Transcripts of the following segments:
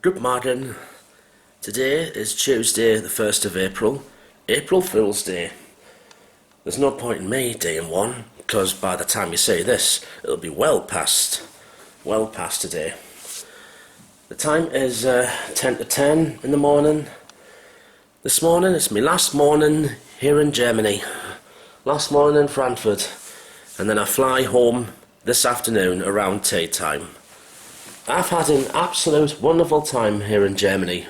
Good morning. Today is Tuesday, the 1st of April, April Fool's Day. There's no point in me doing one, because by the time you see this, it'll be well past today. The time is 10 to 10 in the morning. This morning, it's my last morning here in Germany. Last morning in Frankfurt. And then I fly home this afternoon around tea time. I've had an absolute wonderful time here in Germany.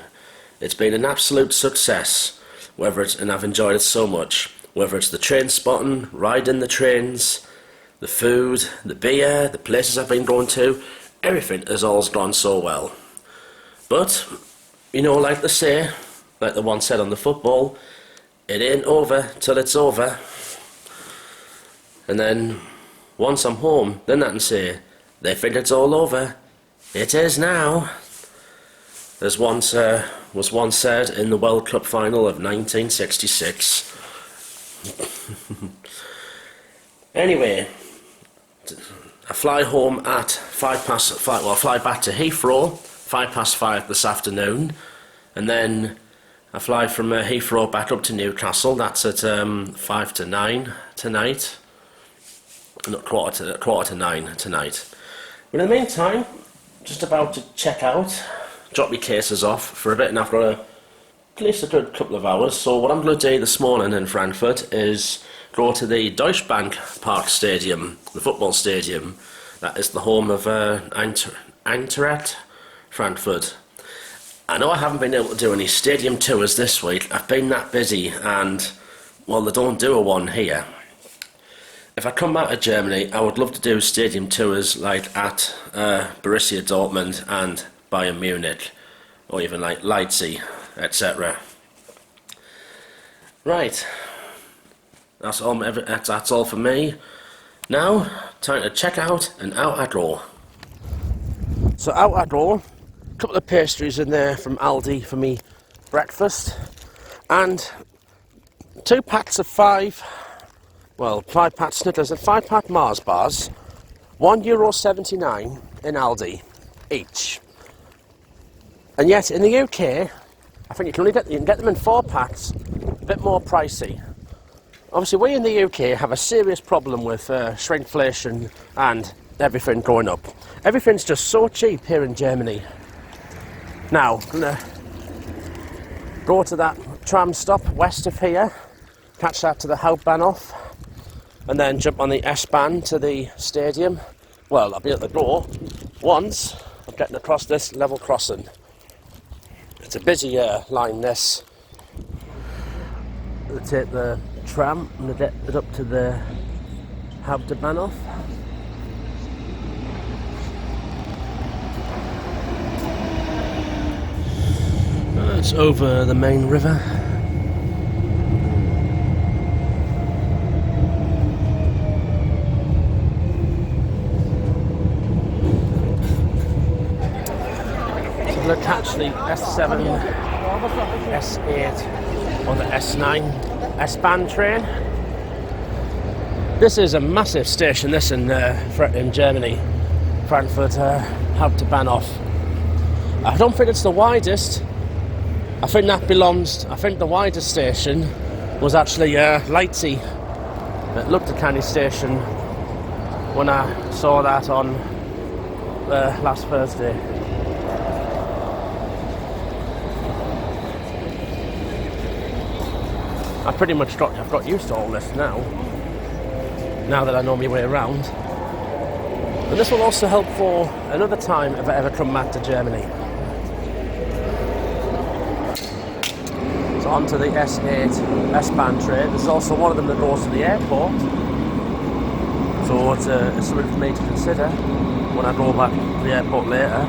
It's been an absolute success, and I've enjoyed it so much. Whether it's the train spotting, riding the trains, the food, the beer, the places I've been going to, everything has all gone so well. But, like they say, like the one said on the football, it ain't over till it's over. And then, once I'm home, then I can say, they think it's all over. It is now. As was once said in the World Cup final of 1966. Anyway, I fly home at 5:05. Well, I fly back to Heathrow 5:05 this afternoon, and then I fly from Heathrow back up to Newcastle. That's at 5 to 9 tonight. Not quarter to 9 tonight. But in the meantime, just about to check out, drop my cases off for a bit, and I've got at least a good couple of hours. So what I'm going to do this morning in Frankfurt is go to the Deutsche Bank Park Stadium, the football stadium. That is the home of Eintracht Frankfurt. I know I haven't been able to do any stadium tours this week. I've been that busy, and, well, they don't do a one here. If I come back to Germany, I would love to do stadium tours like at Borussia Dortmund and Bayern Munich, or even like Leipzig, etc. Right, that's all for me. Now, time to check out, and out I go. So out I go. A couple of pastries in there from Aldi for me breakfast, and 2 packs of 5 pack Snickers and 5 pack Mars bars, €1.79 in Aldi each. And yet in the UK, I think you can get them in 4 packs, a bit more pricey. Obviously, we in the UK have a serious problem with shrinkflation and everything going up. Everything's just so cheap here in Germany. Now, I'm gonna go to that tram stop west of here, catch that to the Hauptbahnhof, and then jump on the S-Bahn to the stadium. Well, I'll be at the door once I'm getting across this level crossing. It's a busy line, this. I'll take the tram and get it up to the Hauptbahnhof. It's over the main river. We'll catch the S7, S8 or the S9 S-Bahn train. This is a massive station, this in Germany, Frankfurt Hauptbahnhof. I don't think it's the widest. I think the widest station was actually Leipzig at Luchterkanny station when I saw that on last Thursday. I've got used to all this now that I know my way around. And this will also help for another time if I ever come back to Germany. So onto the S8 S-Bahn train. There's also one of them that goes to the airport. So it's something for me to consider when I go back to the airport later.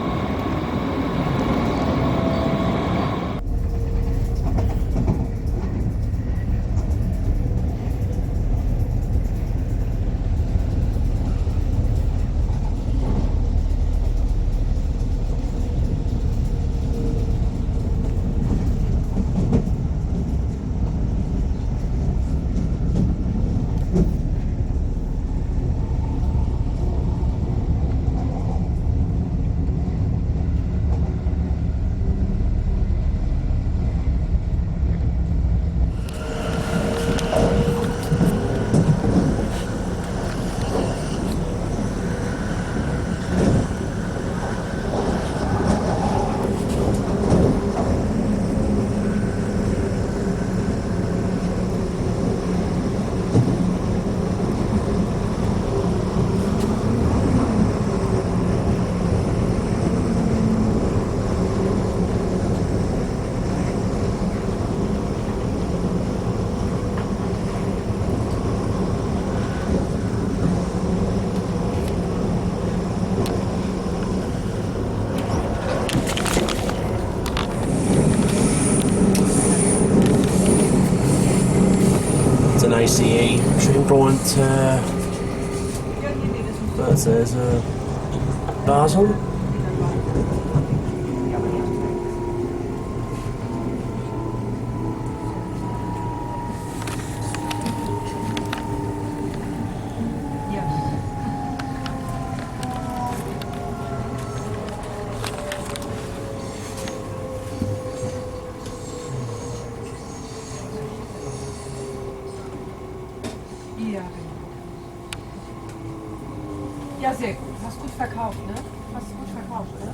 ICE train going to there's Basel. Ja, sehr gut. Hast gut verkauft, ne? Hast gut verkauft, oder?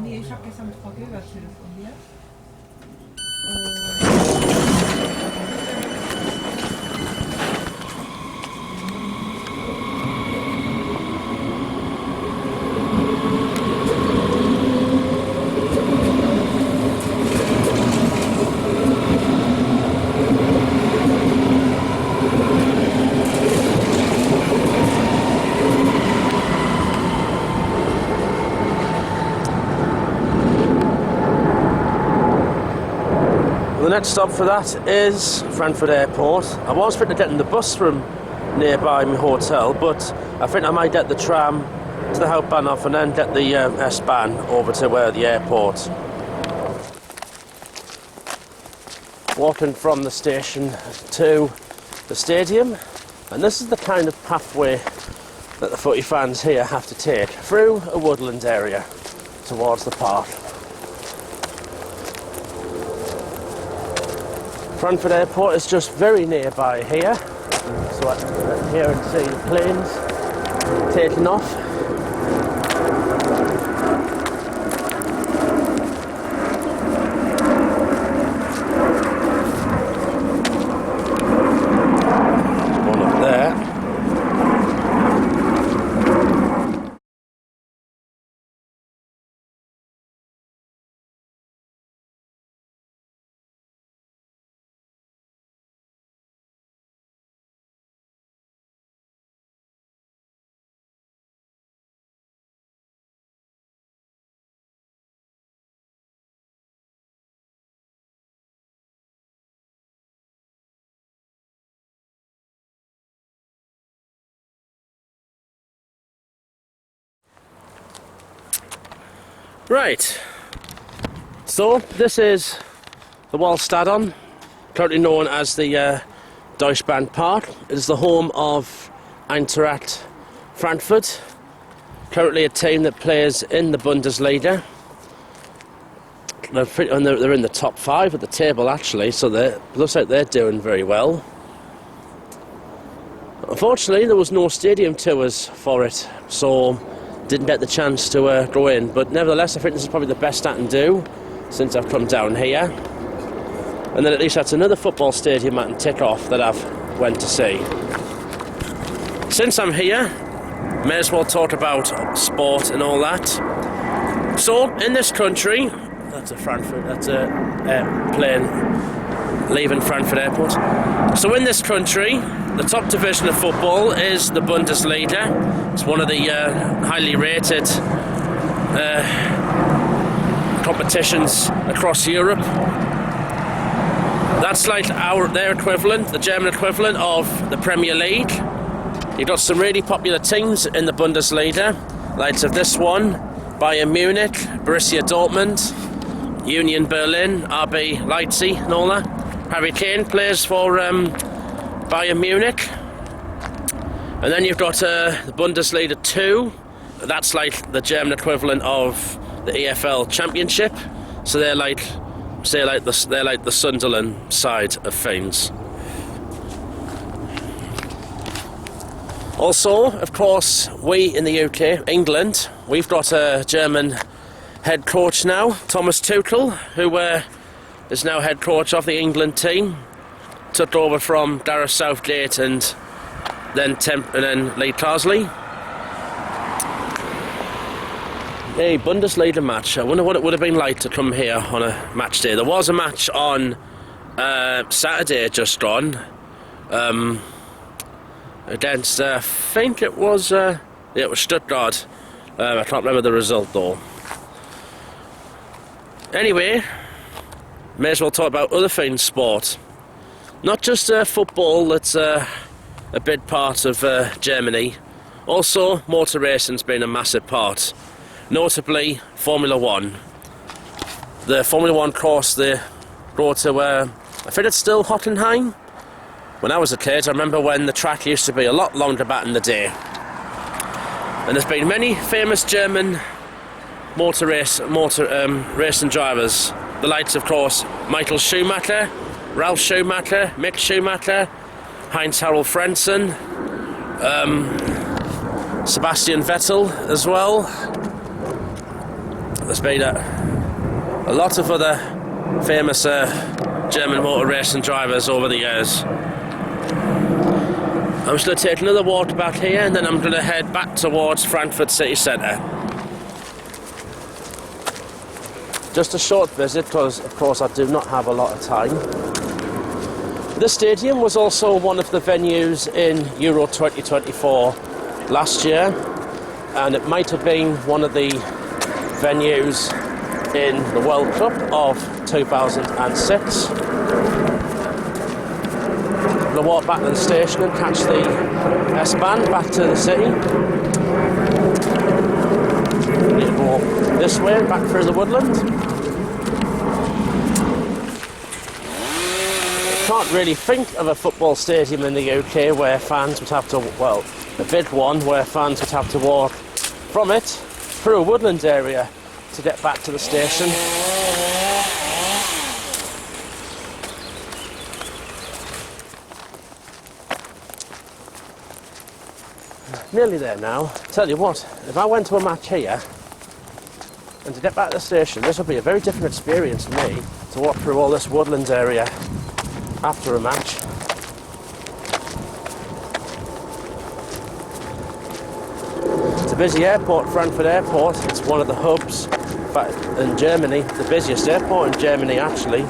Nee, ich habe gestern mit Frau Göber telefoniert. The next stop for that is Frankfurt Airport. I was thinking of getting the bus from nearby my hotel, but I think I might get the tram to the Hauptbahnhof and then get the S-Bahn over to the airport. Walking from the station to the stadium, and this is the kind of pathway that the footy fans here have to take through a woodland area towards the park. Frankfurt Airport is just very nearby here, so I can hear and see the planes taking off. One up there. Right, so this is the Wallstadion, currently known as the Deutschbahn Park. It is the home of Eintracht Frankfurt, currently a team that plays in the Bundesliga. They're in the top 5 of the table actually, so it looks like they're doing very well. Unfortunately, there was no stadium tours for it, so didn't get the chance to go in, but nevertheless I think this is probably the best I can do since I've come down here, and then at least that's another football stadium I can tick off that I've went to see. Since I'm here, may as well talk about sport and all that. So in this country, that's a plane leaving Frankfurt Airport. So in this country, the top division of football is the Bundesliga. It's one of the highly rated competitions across Europe. That's like their equivalent, the German equivalent of the Premier League. You've got some really popular teams in the Bundesliga, like of this one, Bayern Munich, Borussia Dortmund, Union Berlin, RB Leipzig and all that. Harry Kane plays for Bayern Munich. And then you've got the Bundesliga 2. That's like the German equivalent of the EFL Championship. So they're like the Sunderland side of things. Also, of course, we in the UK, England, we've got a German head coach now, Thomas Tuchel, who is now head coach of the England team. Took over from Gareth Southgate and then Lee Carsley. A Bundesliga match. I wonder what it would have been like to come here on a match day. There was a match on Saturday just gone against I think it was Stuttgart. I can't remember the result though. Anyway, may as well talk about other things sport. Not just football, that's a big part of Germany. Also, motor racing's been a massive part. Notably, Formula 1. The Formula 1 course they go to, I think it's still Hockenheim. When I was a kid, I remember when the track used to be a lot longer back in the day. And there's been many famous German motor racing drivers. The likes, of course, Michael Schumacher, Ralf Schumacher, Mick Schumacher, Heinz-Harald Frentzen, Sebastian Vettel as well. There's been a lot of other famous German motor racing drivers over the years. I'm just going to take another walk back here and then I'm going to head back towards Frankfurt city centre. Just a short visit because of course I do not have a lot of time. The stadium was also one of the venues in Euro 2024 last year, and it might have been one of the venues in the World Cup of 2006. I'm going to walk back to the station and catch the S-Bahn back to the city. Need to go this way, back through the woodland. I can't really think of a football stadium in the UK where fans would have to, well, a big one where fans would have to walk from it through a woodland area to get back to the station. Nearly there now. Tell you what, if I went to a match here and to get back to the station, this would be a very different experience for me to walk through all this woodland area after a match. It's a busy airport, Frankfurt Airport. It's one of the hubs in Germany, the busiest airport in Germany actually.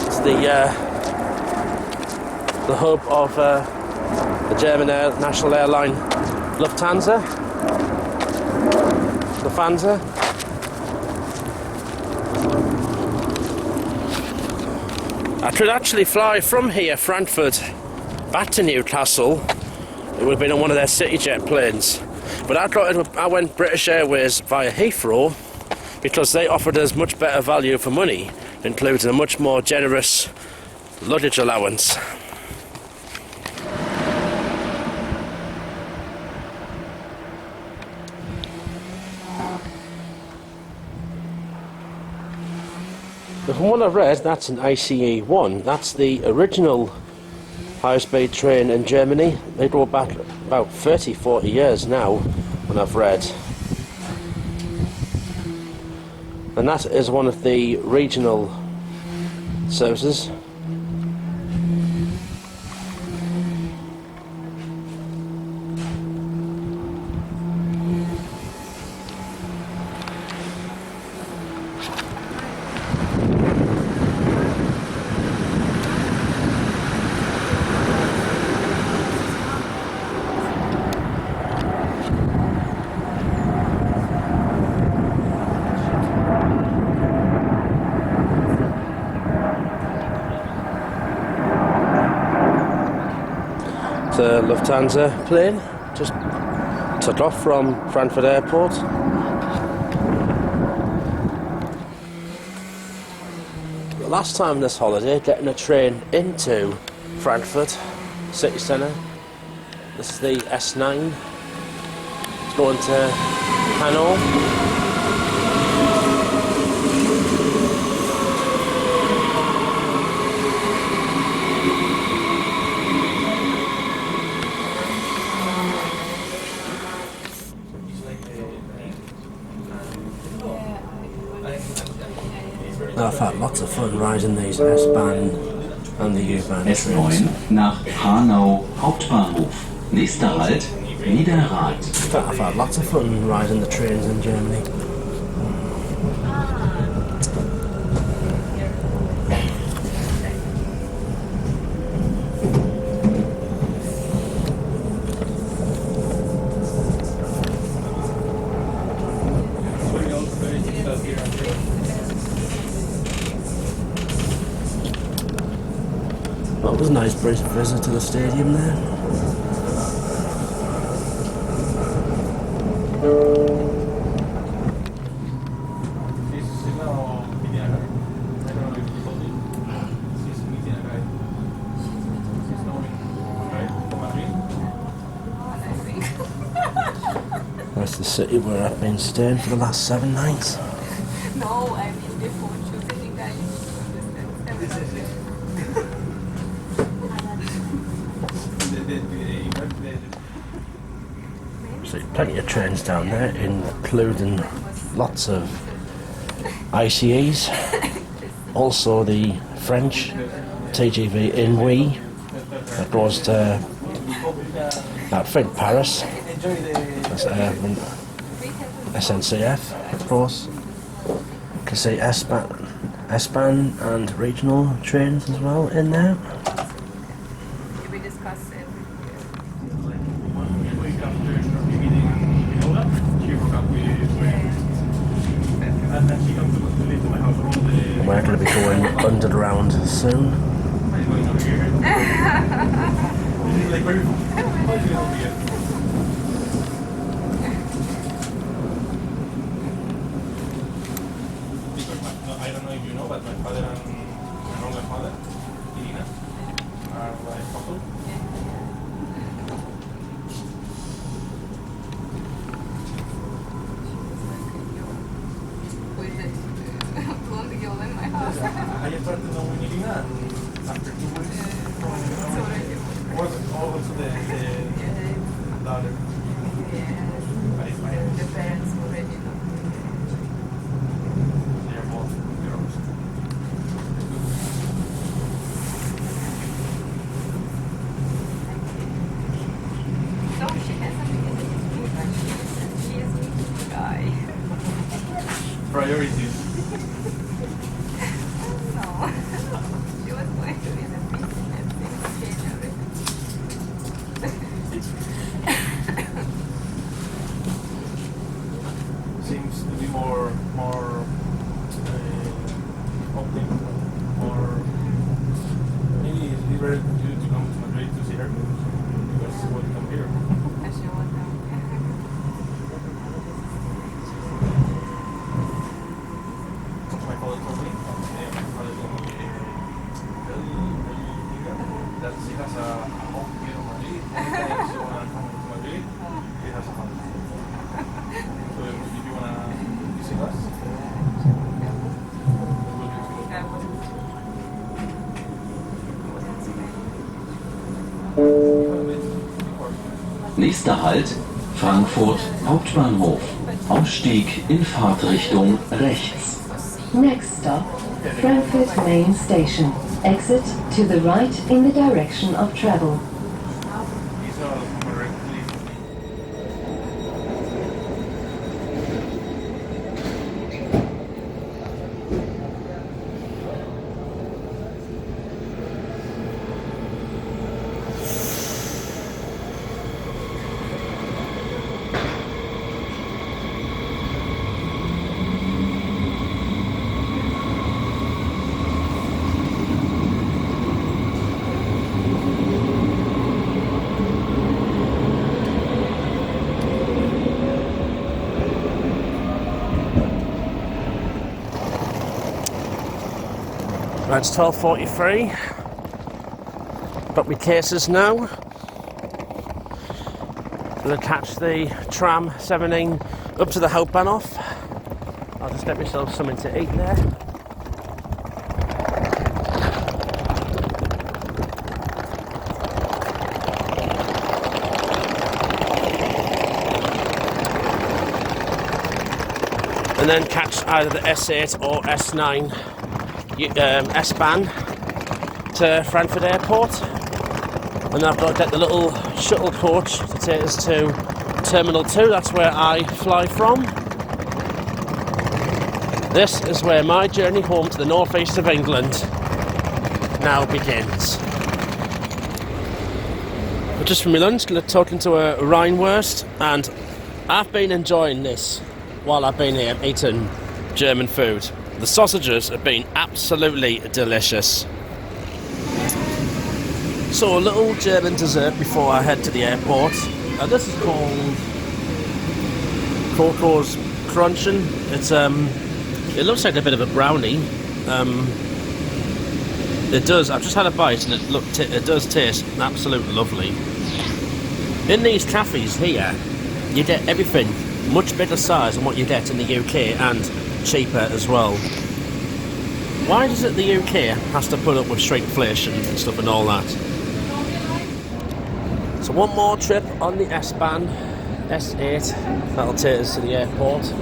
It's the hub of the German national airline Lufthansa. I could actually fly from here, Frankfurt, back to Newcastle. It would have been on one of their CityJet planes. But I went British Airways via Heathrow because they offered us much better value for money, including a much more generous luggage allowance. From what I've read, that's an ICE 1. That's the original high-speed train in Germany. They go back about 30-40 years now, when I've read. And that is one of the regional services. The Lufthansa plane just took off from Frankfurt Airport. The last time this holiday, getting a train into Frankfurt city centre. This is the S9. It's going to Hanau. I've had lots of fun riding these S-Bahn and the U-Bahn trains. S9 nach Hanau Hauptbahnhof. Nächster Halt, Niederrad. I've had lots of fun riding the trains in Germany. Well, it was a nice brief visit to the stadium there. That's the city where I've been staying for the last 7 nights. No, I mean before choosing the guy, you need to understand So plenty of trains down there, including lots of ICEs. Also the French TGV Inouï that goes to Frankfurt Paris. That's SNCF, of course. You can see S-Bahn and regional trains as well in there. we discuss it. We're going to be going underground soon. I don't know if you know, but my father and my older father, Irina, are like couple. With the blonde girl in my house. I just started knowing Irina, and after 2 weeks, was also the daughter. The parents already know. They're both girls. So she has something in the history, but she is meeting the guy. Priorities. No. She was going to visit me and things changed everything. Seems to be more open, more. Maybe it's better to come to Madrid to see her because she will come here. And she was My father told me, that she has a home here in Madrid. Anytime she wanna come to Madrid, she has a house. So if you wanna visit us, Nächster Halt, Frankfurt Hauptbahnhof. Ausstieg in Fahrtrichtung rechts. Next stop, Frankfurt Main Station. Exit to the right in the direction of travel. these are correctly. Right, it's 12:43. Got my cases now. Gonna catch the tram 17 up to the Hauptbahnhof. I'll just get myself something to eat there. And then catch either the S8 or S9 S-Bahn to Frankfurt Airport, and then I've got to get the little shuttle coach to take us to Terminal 2. That's where I fly from. This is where my journey home to the northeast of England now begins. But just from my lunch, talking to a Rheinwurst, and I've been enjoying this while I've been here eating German food. The sausages have been absolutely delicious. So a little German dessert before I head to the airport. This is called Coco's Crunchen. It looks like a bit of a brownie. It does. I've just had a bite and it does taste absolutely lovely. In these cafes here, you get everything much bigger size than what you get in the UK and cheaper as well. Why does it the UK has to put up with shrinkflation and stuff and all that? So one more trip on the S-Bahn, S8, that'll take us to the airport.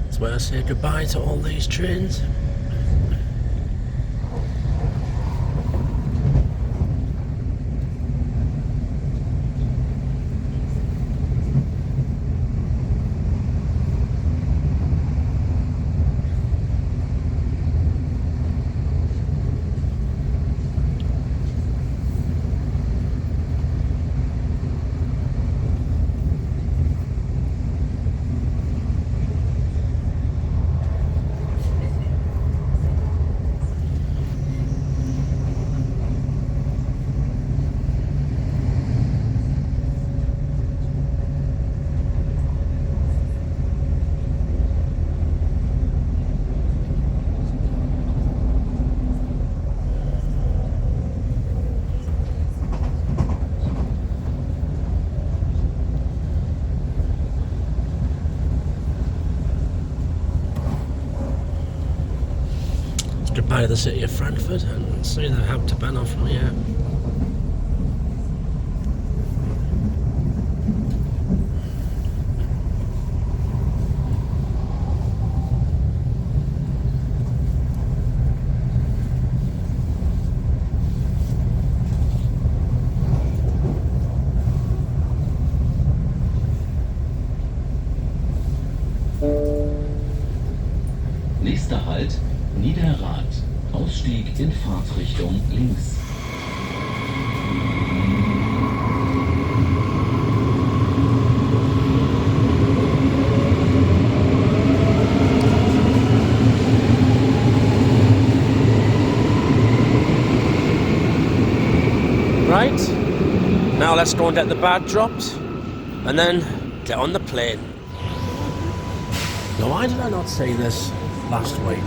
That's where I say goodbye to all these trains. Goodbye to the city of Frankfurt and see the Hauptbahnhof from here. Nächster Halt, Niederrad. Ausstieg in Fahrtrichtung links. Right, now let's go and get the bag dropped and then get on the plane. Now why did I not say this last week?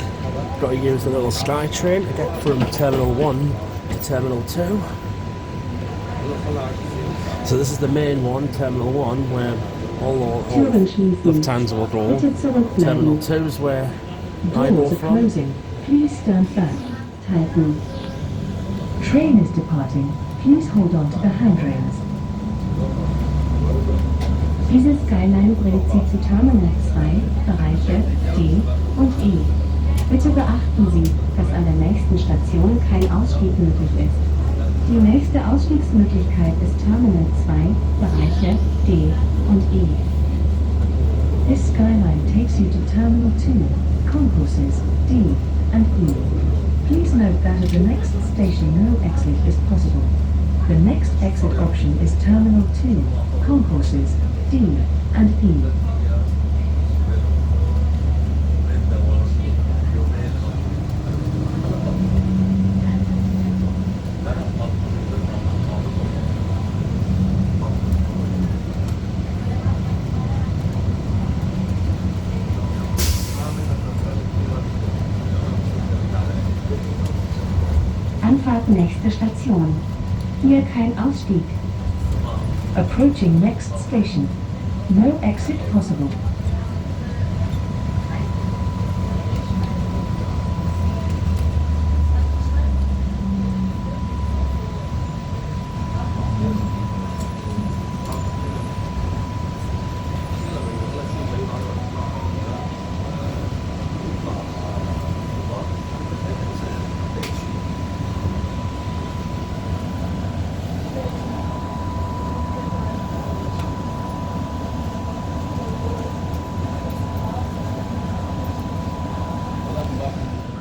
Got to use the little sky train to get from Terminal 1 to Terminal 2. So this is the main one, Terminal 1, where all Lufthansa will go. Terminal 2 is where I go from. Closing. Please stand back. Tighten. Train is departing. Please hold on to the handrails. Diese Skyline bringt Sie zu Terminal 2, Bereiche D und E. Bitte beachten Sie, dass an der nächsten Station kein Ausstieg möglich ist. Die nächste Ausstiegsmöglichkeit ist Terminal 2, Bereiche D und E. This skyline takes you to Terminal 2, concourses D and E. Please note that at the next station no exit is possible. The next exit option is Terminal 2, concourses D and E. Anfahrt nächste Station. Hier kein Ausstieg. Approaching next station. No exit possible.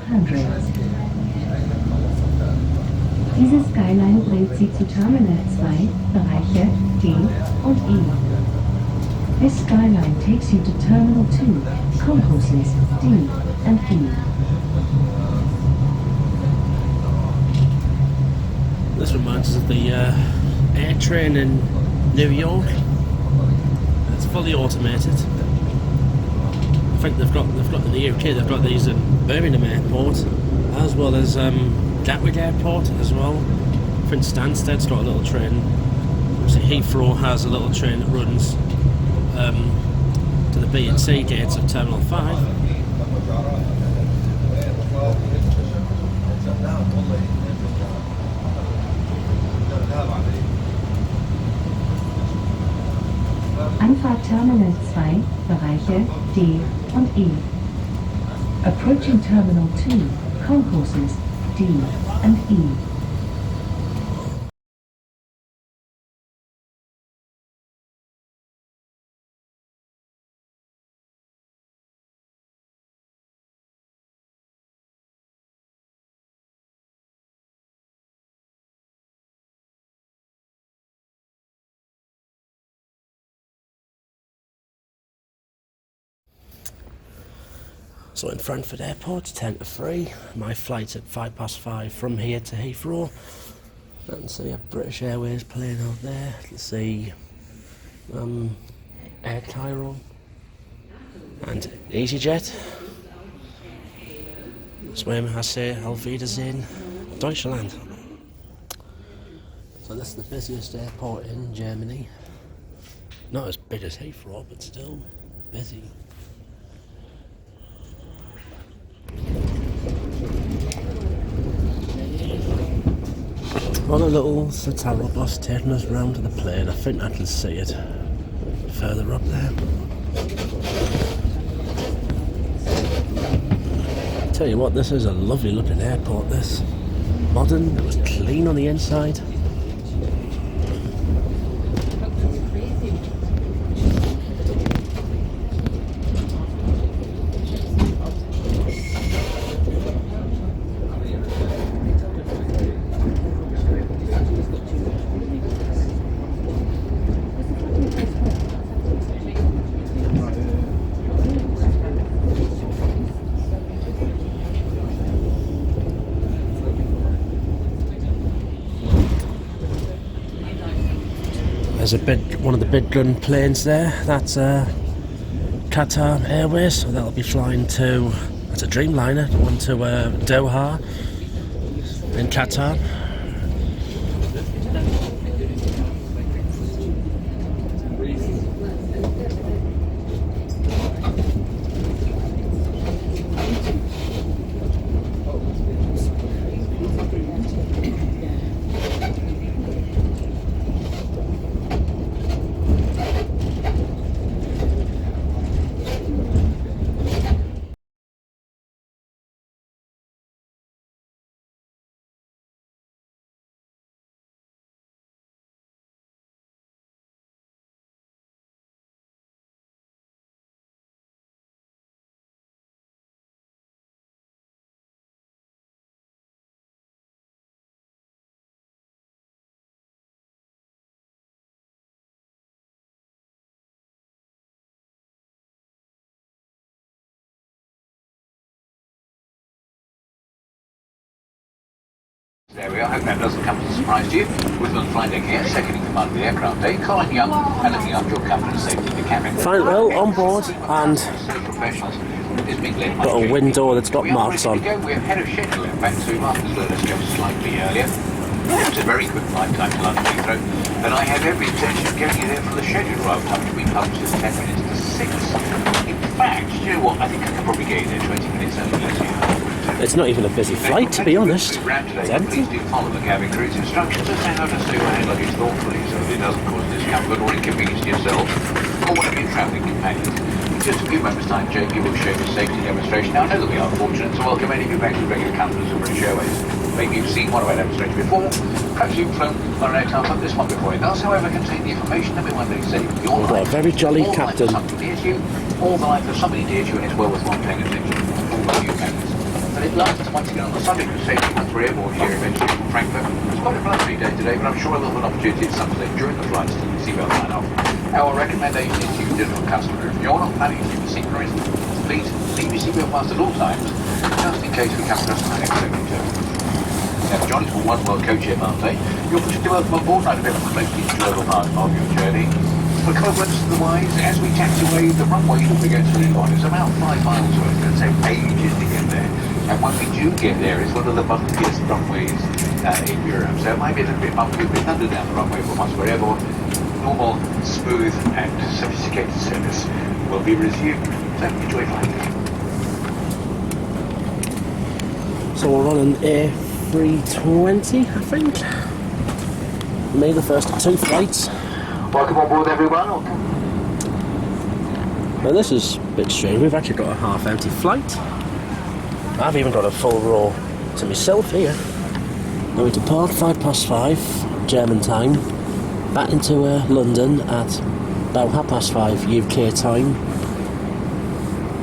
Handrails. Diese Skyline bringt Sie zu Terminal 2, Bereiche D und E. This skyline takes you to Terminal 2, concourses D and E. This reminds us of the air train in New York. It's fully automated. I think they've got in the UK they've got these in Birmingham Airport as well as Gatwick Airport as well. I think Stansted's got a little train. Obviously Heathrow has a little train that runs to the B and C gates of Terminal 5. Anfahrt Terminal 2, Bereiche D und E. Approaching Terminal 2, concourses D and E. So in Frankfurt Airport, 10 to 3. My flight's at 5:05 from here to Heathrow. I can see a British Airways plane out there. You can see Air Cairo and EasyJet. Swim, I say, Auf Wiedersehen, Deutschland. So this is the busiest airport in Germany. Not as big as Heathrow, but still busy. On a little Citaro bus taking us round to the plane. I think I can see it further up there. Tell you what, this is a lovely looking airport, this. Modern, it was clean on the inside. There's one of the big gun planes there. That's Qatar Airways, so that'll be flying to. That's a Dreamliner, one to Doha in Qatar. There we are. I hope that doesn't come as a surprise to you. Whitman Flight Deck here, second in command of the aircraft day, calling up and looking after your comfort and safety in the cabin. Fine, well, on board, and got a window that's got marks on. We're ahead of schedule, in fact, so Martin's let us go slightly earlier. It's a very quick flight time to London Heathrow, and I have every intention of getting you there for the scheduled arrival time to be published as 10 minutes to 6. In fact, you know what, I think I can probably get you there 20 minutes early. It's not even a busy flight, to be honest. It's empty. Please do follow the cabin crew's instructions and stand out and stow your hand luggage thoughtfully so that it doesn't cause discomfort or inconvenience to yourself or one of your travelling companions. In just a few moments' time, Jamie will show you a safety demonstration. Now, I know that we are fortunate to welcome any of you back to the regular customers of British Airways. Maybe you've seen one of our demonstrations before. Perhaps you've flown on an aircraft like this one before. It does, however, contain the information that we one day save your life. What a very jolly captain. Or the life of somebody dear to you, and it's well worth one paying attention. All of you cabins. But it last, once again on the subject of safety, once we're airborne here eventually from Frankfurt, it's quite a blustery day today, but I'm sure we'll have an opportunity at some stage during the flights to seatbelt sign off. Our recommendation is to you, general customer, if you're not planning to keep the seat raised, please leave your seatbelt fast at all times, just in case we come across an unexpected turn. Now, joining for One World Coach here, Monday, you're pushed to welcome on board night event for the most enjoyable part of your journey. For close to the wise, as we taxi away, the runway that we're going to leave on is about 5 miles away. It's going to take ages to get there. And when we do get there, it's one of the bumpiest runways in Europe. So it might be a little bit bumpy, a bit thunder down the runway, but once we're airborne, normal, smooth and sophisticated service will be resumed. So enjoy flying. So we're on an A320, I think. Made the first 2 flights. Welcome on board, everyone. Now this is a bit strange, we've actually got a half empty flight. I've even got a full row to myself here. Now we depart 5:05 German time, back into London at about 5:30 UK time,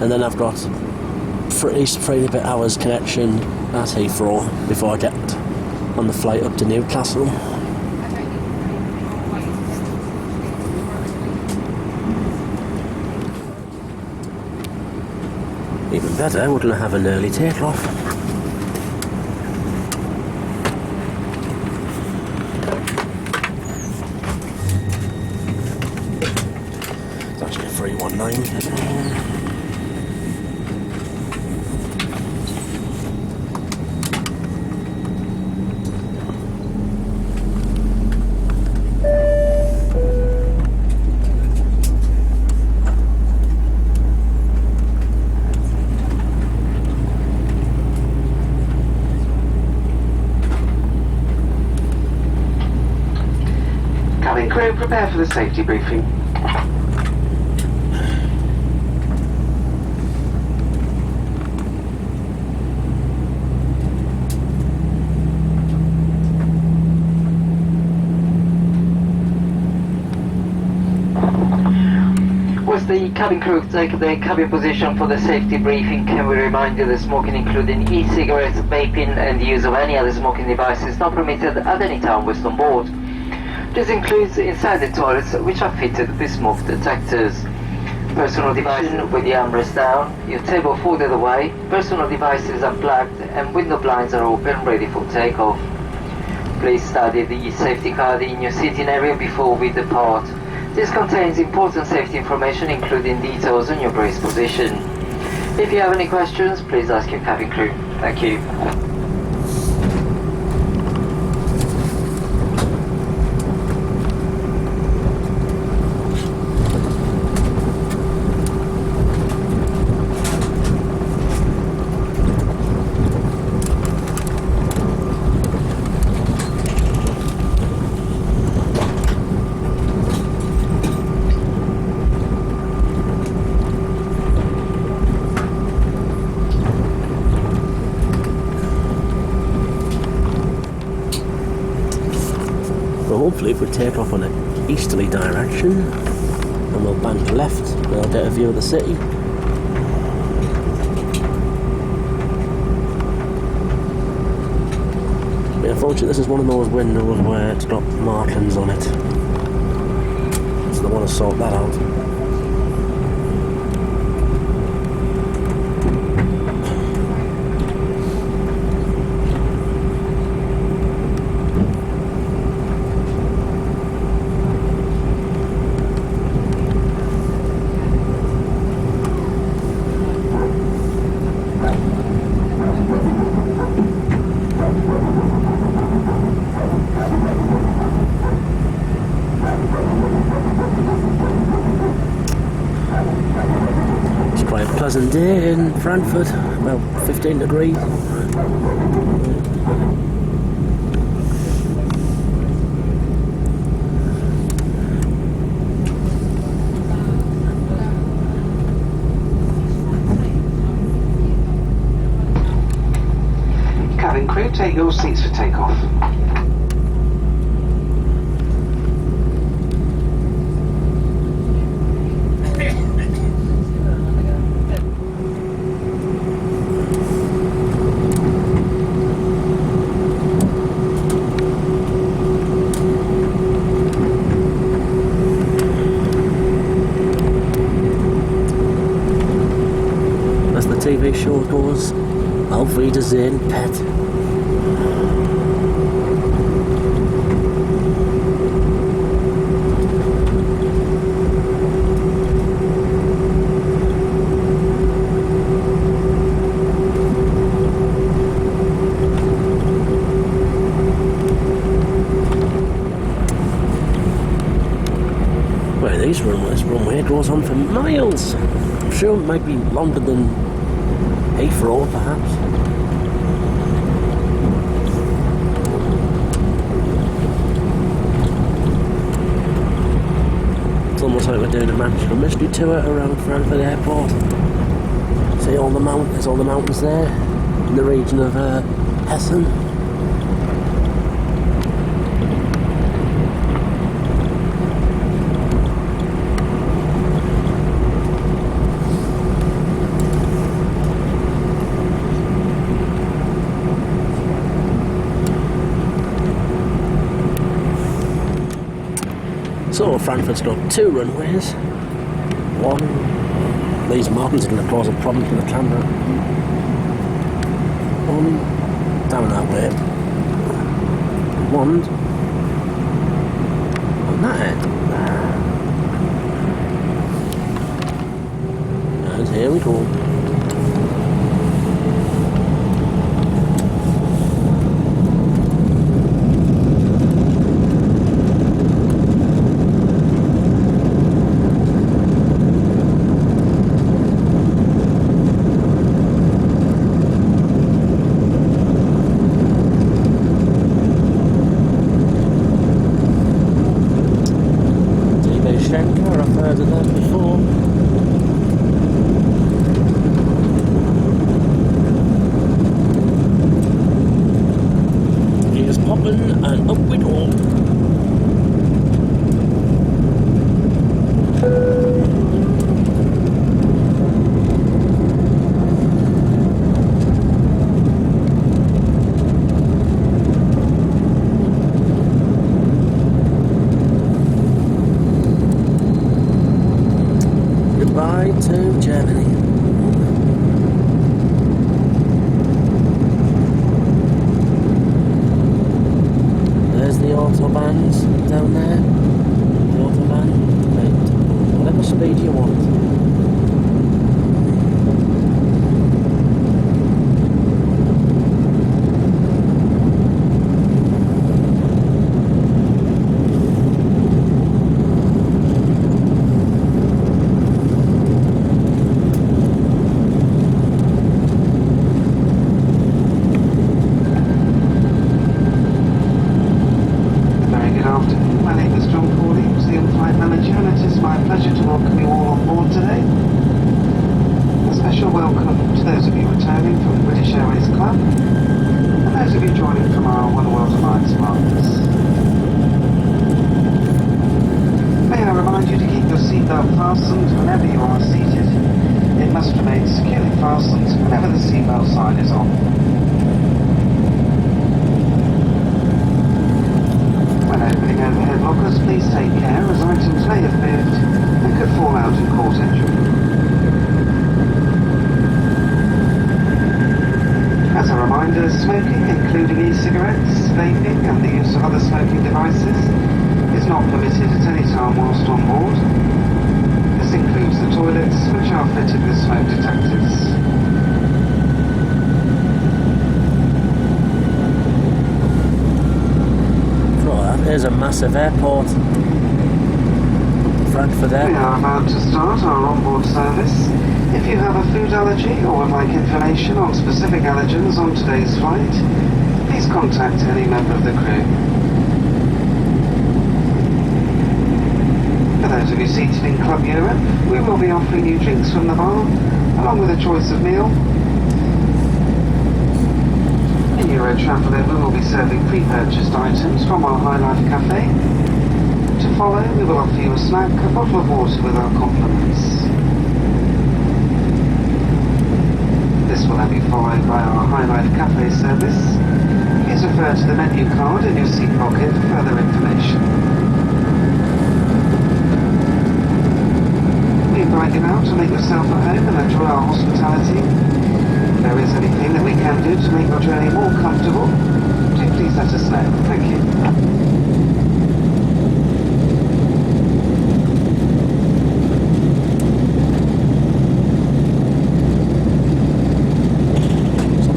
and then I've got at least 3 and a bit hours connection at Heathrow before I get on the flight up to Newcastle. Even better, wouldn't I have an early takeoff? It's actually a 319. Crew, prepare for the safety briefing. Was the cabin crew take their cabin position for the safety briefing? Can we remind you that smoking, including e-cigarettes, vaping and the use of any other smoking device is not permitted at any time whilst on board. This includes inside the toilets, which are fitted with smoke detectors. Personal devices with the armrest down, your table folded away, personal devices are plugged and window blinds are open, ready for takeoff. Please study the safety card in your seating area before we depart. This contains important safety information, including details on your brace position. If you have any questions, please ask your cabin crew. Thank you. Hopefully if we take off on an easterly direction and we'll bank left, we'll get a view of the city. But unfortunately this is one of those windows where it's got markings on it, so I want to sort that out. Pleasant day in Frankfurt, about 15 degrees. Cabin crew, take your seats for takeoff. it goes. Auf Wiedersehen, pet. Well, these runways, runway goes on for miles. I'm sure it might be longer than Heathrow, perhaps. It's almost like we're doing a magical mystery tour around Frankfurt Airport. See all the mountains there in the region of Hessen. So Frankfurt's got 2 runways. One, these mountains are going to cause a problem for the camera. One down that way. One on that end. And here we go. I've heard of them before. Here's popping and up we go. Goodbye to Germany. There's the autobahns down there. The autobahn. Right. Whatever speed you want. welcome to those of you returning from the British Airways Club and those of you joining from our One World Alliance partners. May I remind you to keep your seatbelt fastened whenever you are seated. It must remain securely fastened whenever the seatbelt sign is on. When opening overhead lockers, please take care as items may have moved and could fall out and cause injury. As a reminder, smoking, including e-cigarettes, vaping and the use of other smoking devices, is not permitted at any time whilst on board. This includes the toilets, which are fitted with smoke detectors. There's a massive airport. Frankfurt Airport. We are about to start our onboard service. If you have a food allergy or would like information on specific allergens on today's flight, please contact any member of the crew. For those of you seated in Club Europe, we will be offering you drinks from the bar, along with a choice of meal. In Euro Traveller, we will be serving pre-purchased items from our High Life Cafe. To follow, we will offer you a snack, a bottle of water with our compliments. This will then be followed by our High Life Cafe service. Please refer to the menu card in your seat pocket for further information. We invite you now to make yourself at home and enjoy our hospitality. there is anything that we can do to make your journey more comfortable, do please let us know. Thank you.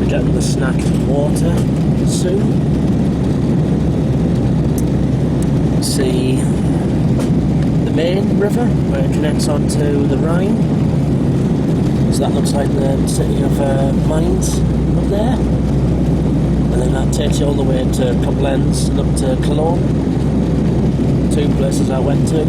Getting the snack and water soon. See the main river where it connects onto the Rhine. So that looks like the city of Mainz up there. And then that takes you all the way to Koblenz and up to Cologne. 2 places I went to.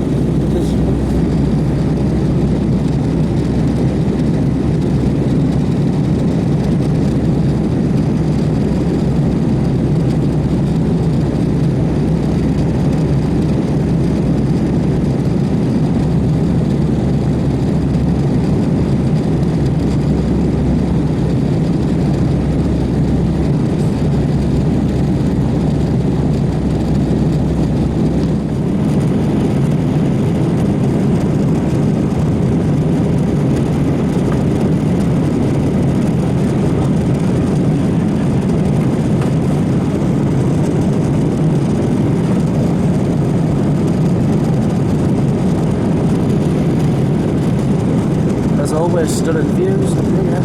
Always stunning views up here.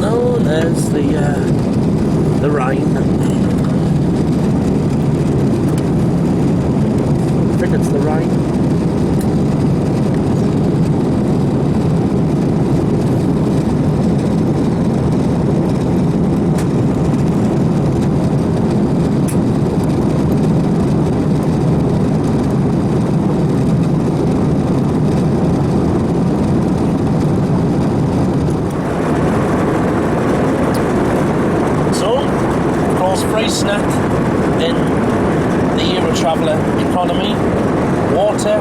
Oh, there's the Rhine. I think it's the Rhine. Free snack in the Eurotraveller economy, water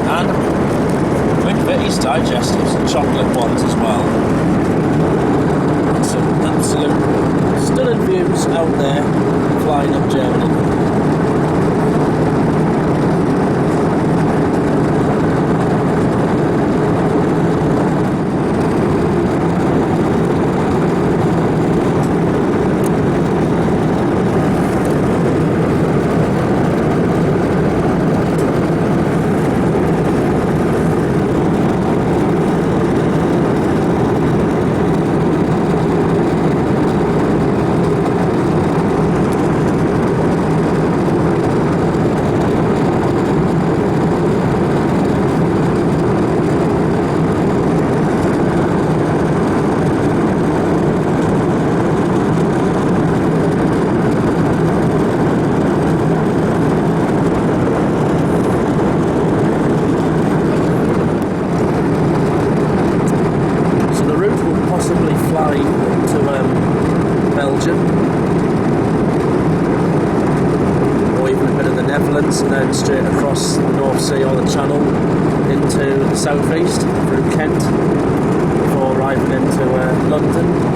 and quick Vitties digestives and chocolate ones as well. Some absolute stunning views out there flying up Germany. And then straight across the North Sea or the Channel into the southeast through Kent before arriving into London.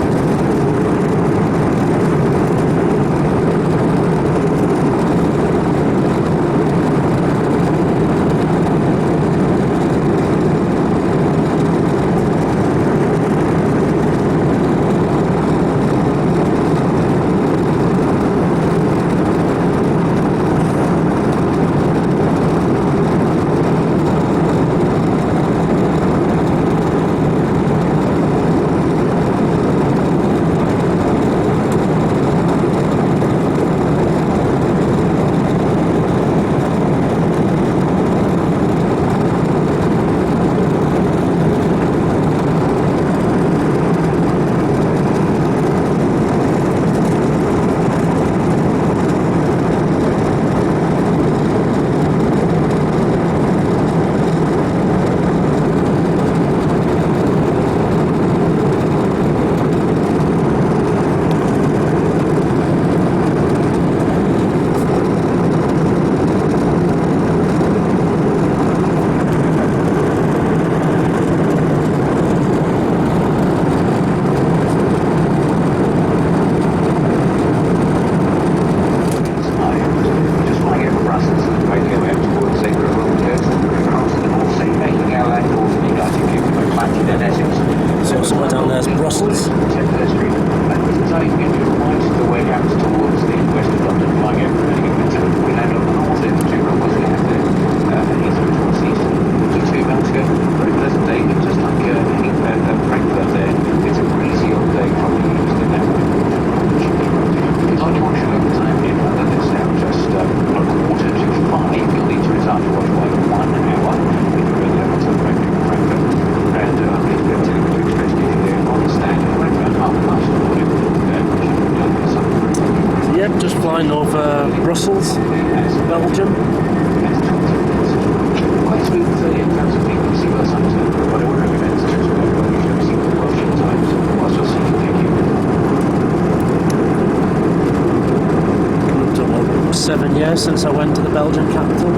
Yeah, since I went to the Belgian capital.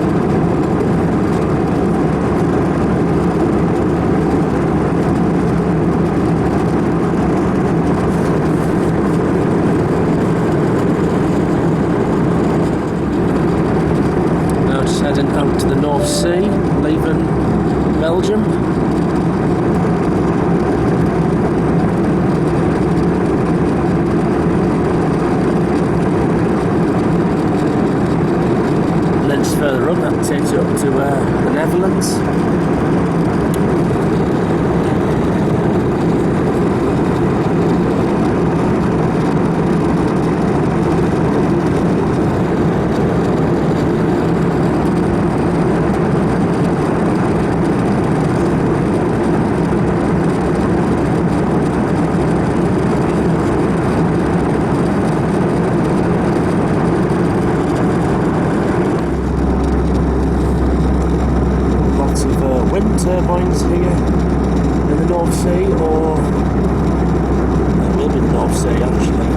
Now just heading out to the North Sea, leaving Belgium. Further up, that takes you up to the Netherlands. Turbines here in the North Sea, or maybe the North Sea actually.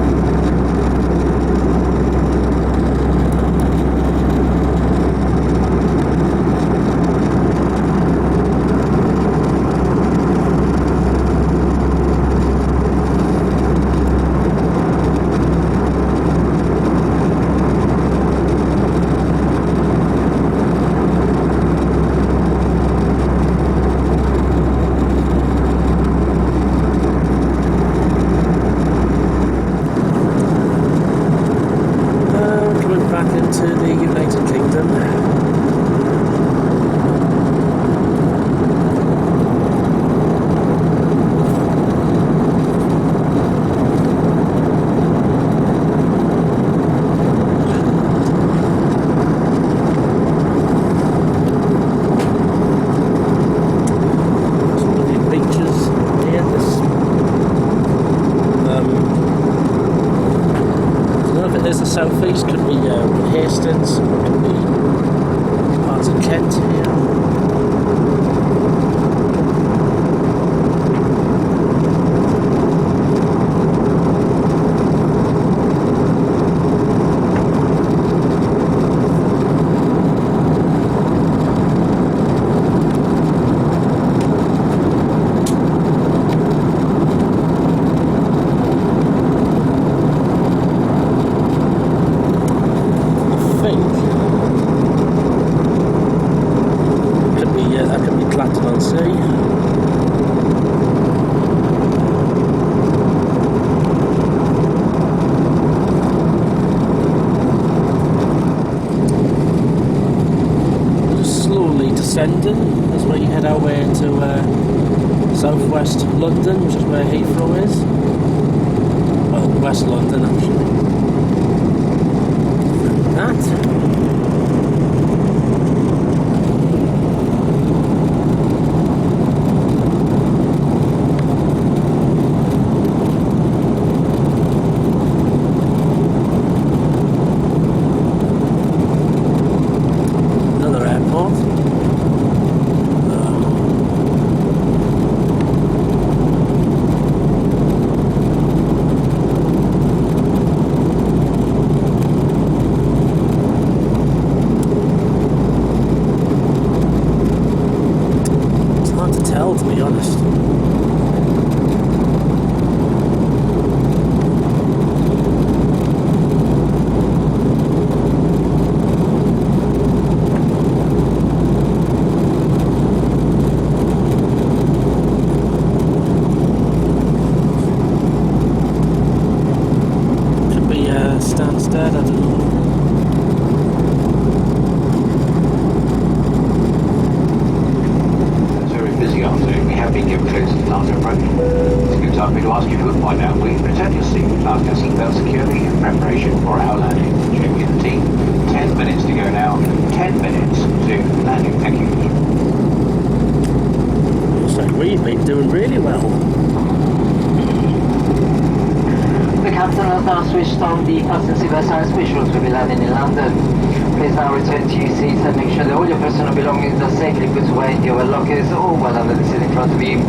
To the United Kingdom. Some lovely beaches here. I don't know if it is the southeast, could be Hastings, could be parts of Kent here. Descending as we head our way to southwest London, which is where Heathrow is. Well, West London actually. Another airport. To be honest. Could be Stansted, I don't know. Busy afternoon. We have been given clearance to start our approach. It's a good time for me to ask you if you wouldn't mind now, please return your seat, fasten your seatbelt securely in preparation for our landing. Jamie and the team, 10 minutes to go now. 10 minutes to landing. Thank you. Looks like we've been doing really well. The captain has has now switched on the fasten seatbelt signs, which routes will be landing in London. Please now return to your seats and make sure that all your personal belongings are safely put away in your lockers or well under the seat in front of you.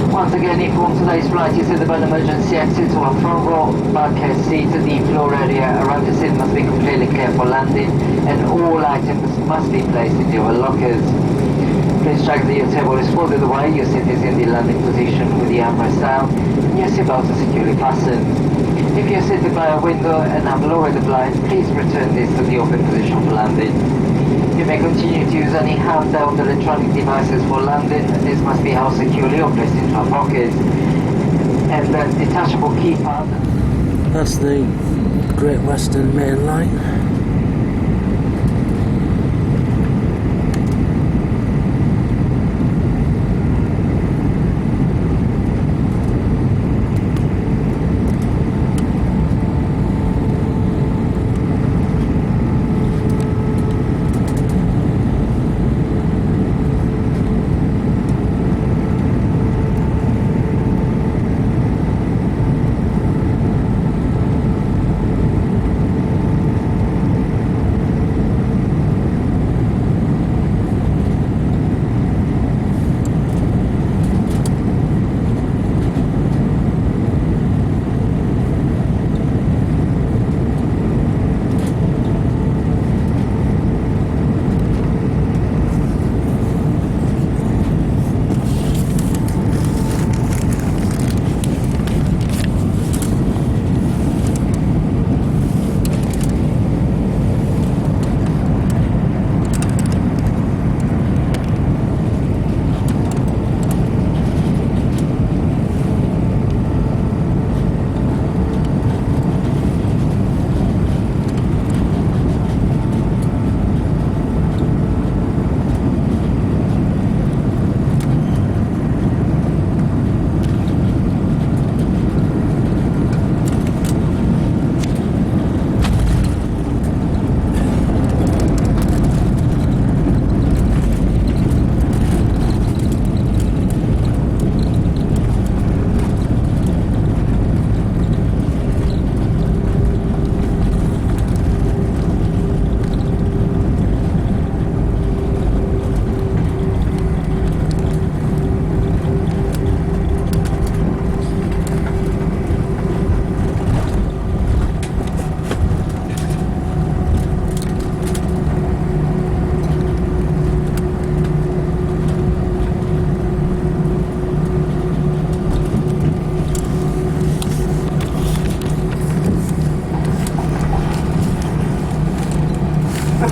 Once again, if on today's flight you sit about emergency exit to a front row bulkhead seat, the floor area around the seat must be completely clear for landing and all items must be placed in your lockers. Please check that your table is folded away, your seat is in the landing position with the armrest down, and your seatbelt is securely fastened. If you're seated by a window and have lowered the blinds, please return this to the open position for landing. You may continue to use any handheld electronic devices for landing, and this must be held securely or placed into a pocket. And the detachable keypad. That's the Great Western Main Line.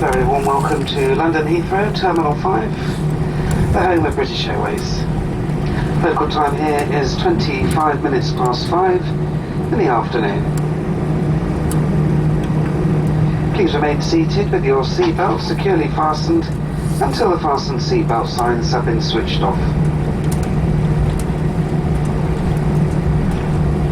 very warm welcome to London Heathrow, Terminal 5, the home of British Airways. Local time here is 25 minutes past 5 in the afternoon. Please remain seated with your seatbelt securely fastened until the fastened seatbelt signs have been switched off.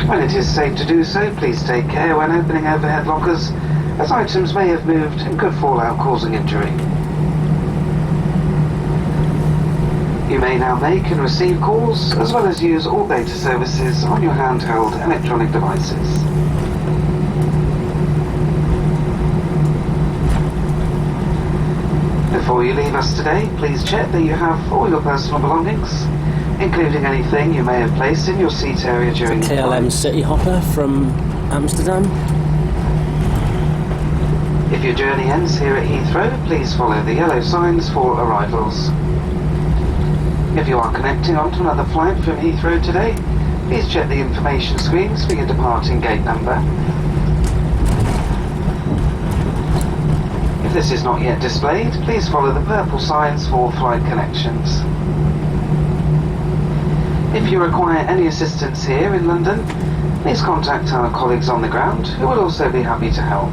When it is safe to do so, please take care when opening overhead lockers, as items may have moved and could fall out, causing injury. You may now make and receive calls, as well as use all data services on your handheld electronic devices. Before you leave us today, please check that you have all your personal belongings, including anything you may have placed in your seat area during the KLM City Hopper from Amsterdam. If your journey ends here at Heathrow, please follow the yellow signs for arrivals. If you are connecting onto another flight from Heathrow today, please check the information screens for your departing gate number. If this is not yet displayed, please follow the purple signs for flight connections. If you require any assistance here in London, please contact our colleagues on the ground, who will also be happy to help.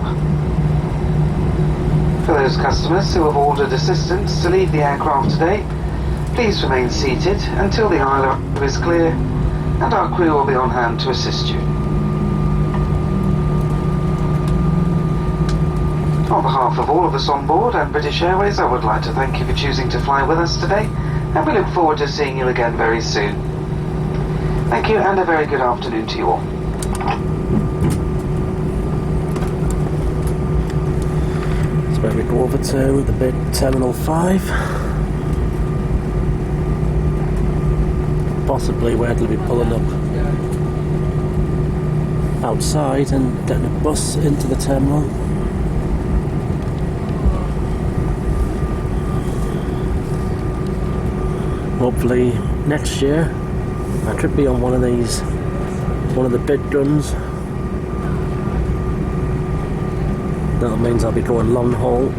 For those customers who have ordered assistance to leave the aircraft today, please remain seated until the aisle is clear, and our crew will be on hand to assist you. On behalf of all of us on board and British Airways, I would like to thank you for choosing to fly with us today, and we look forward to seeing you again very soon. Thank you, and a very good afternoon to you all. we go over to the big Terminal 5. Possibly where they'll be pulling up outside and getting a bus into the terminal. Hopefully next year I could be on one of these, one of the big guns. That means I'll be going long haul.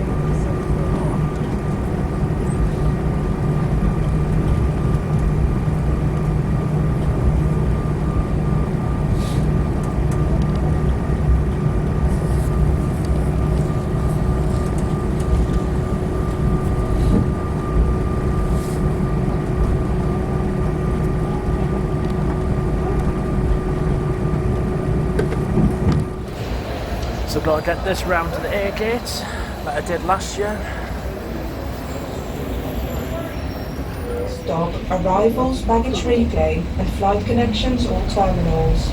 So I've got to get this round to the air gates that I did last year. Stop arrivals, baggage replay and flight connections or terminals.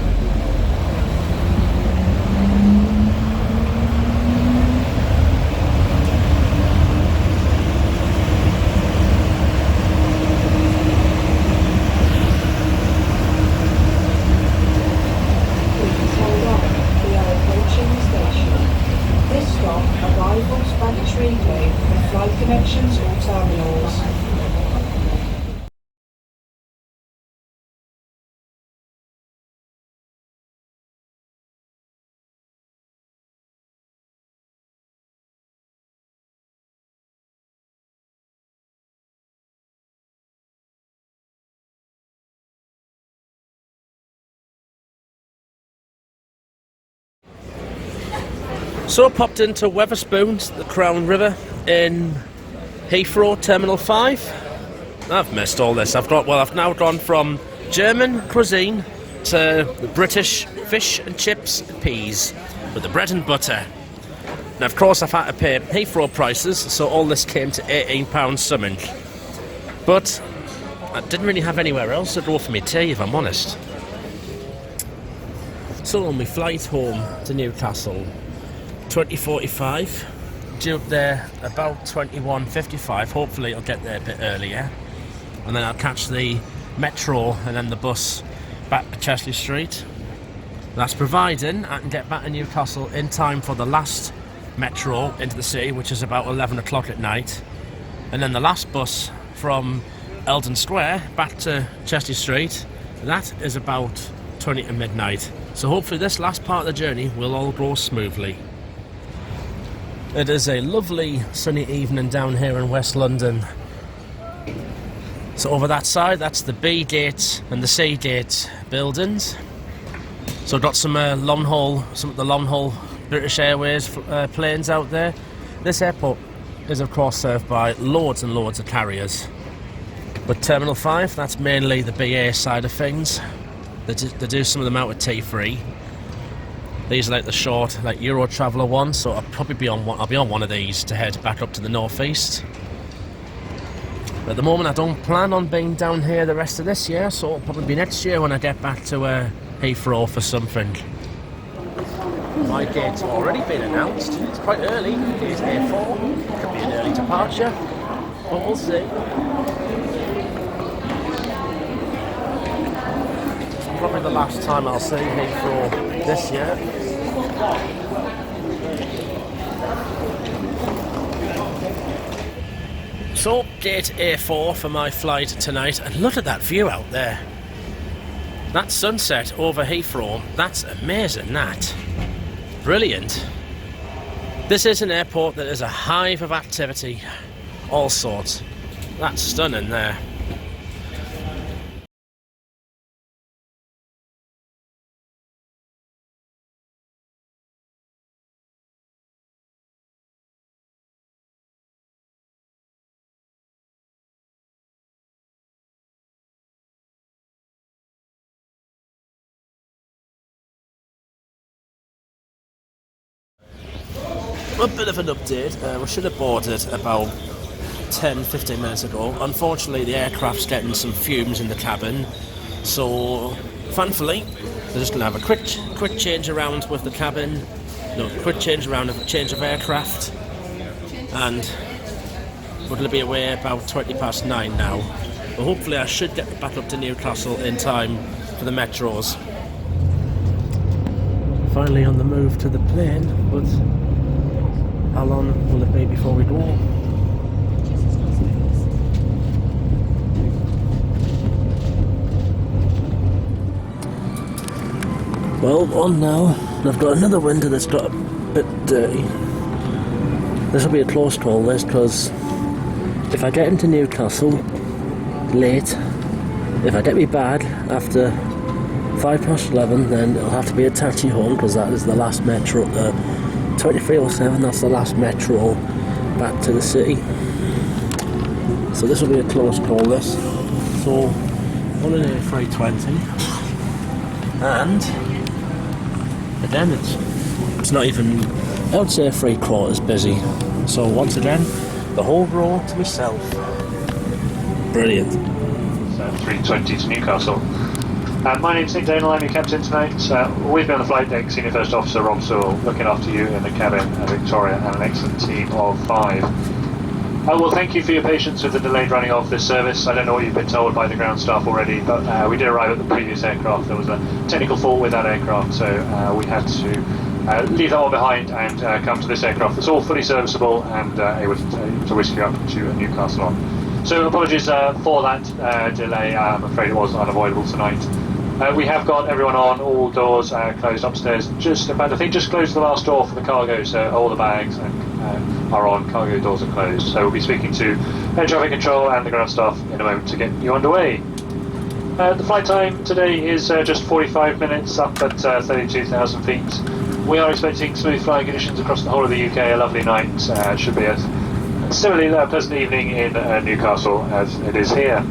Please hold on. We are approaching the station. This stop arrivals, baggage replay and flight connections or terminals. So I popped into Wetherspoons, the Crown River in Heathrow, Terminal 5. I've missed all this. I've now gone from German cuisine to the British fish and chips and peas with the bread and butter. Now, of course, I've had to pay Heathrow prices, so all this came to £18 something. But I didn't really have anywhere else to go for my tea, if I'm honest. So on my flight home to Newcastle, 20:45, due up there about 21:55. Hopefully I'll get there a bit earlier, and then I'll catch the metro and then the bus back to Chesley Street. That's providing I can get back to Newcastle in time for the last metro into the city, which is about 11 o'clock at night, and then the last bus from Eldon Square back to Chesley Street, that is about 20 to midnight. So hopefully this last part of the journey will all go smoothly. It is a lovely sunny evening down here in West London. So over that side, that's the B gate and the C gate buildings. So I've got some of the long haul British Airways planes out there. This airport is of course served by loads and loads of carriers. But Terminal 5, that's mainly the BA side of things. They do some of them out with T3. These are like the short, like Euro Traveller ones, so I'll be on one of these to head back up to the northeast. But at the moment I don't plan on being down here the rest of this year, so it'll probably be next year when I get back to Heathrow for something. My gate's already been announced. It's quite early. Gate A4. Could be an early departure, but we'll see. Probably the last time I'll see Heathrow this year. So, gate A4 for my flight tonight, and look at that view out there. That sunset over Heathrow, that's amazing, that. Brilliant. This is an airport that is a hive of activity, all sorts. That's stunning there. A bit of an update. We should have boarded about 10-15 minutes ago. Unfortunately, the aircraft's getting some fumes in the cabin, so thankfully they're just going to have a quick change around with the cabin. No, quick change around, a change of aircraft. and we're going to be away about 9:20 now. But hopefully I should get back up to Newcastle in time for the metros. Finally on the move to the plane, but how long will it be before we go? Well, on now, and I've got another window that's got a bit dirty. This will be a close call, this, because if I get into Newcastle late, if I get me bag after 11:05, then it'll have to be a taxi home, because that is the last metro, 2307, that's the last metro back to the city. So this will be a close call, this. So, on an A320, and again, it's not even, I would say, 3/4 busy. So once again, the whole row to myself. Brilliant. So 3:20 to Newcastle. My name's Nick Daniel, I'm your captain tonight. With me on the flight deck, Senior First Officer Rob Sewell, looking after you in the cabin, Victoria, and an excellent team of 5. Well, thank you for your patience with the delayed running of this service. I don't know what you've been told by the ground staff already, but we did arrive at the previous aircraft. There was a technical fault with that aircraft, so we had to leave that one behind and come to this aircraft that's all fully serviceable and able to whisk you up to Newcastle on. So apologies for that delay. I'm afraid it was unavoidable tonight. We have got everyone on, all doors closed upstairs. Just about, I think, just closed the last door for the cargo, so all the bags are on, cargo doors are closed. So we'll be speaking to air traffic control and the ground staff in a moment to get you underway. The flight time today is just 45 minutes up at 32,000 feet. We are expecting smooth flying conditions across the whole of the UK, a lovely night. It should be a similarly pleasant evening in Newcastle as it is here.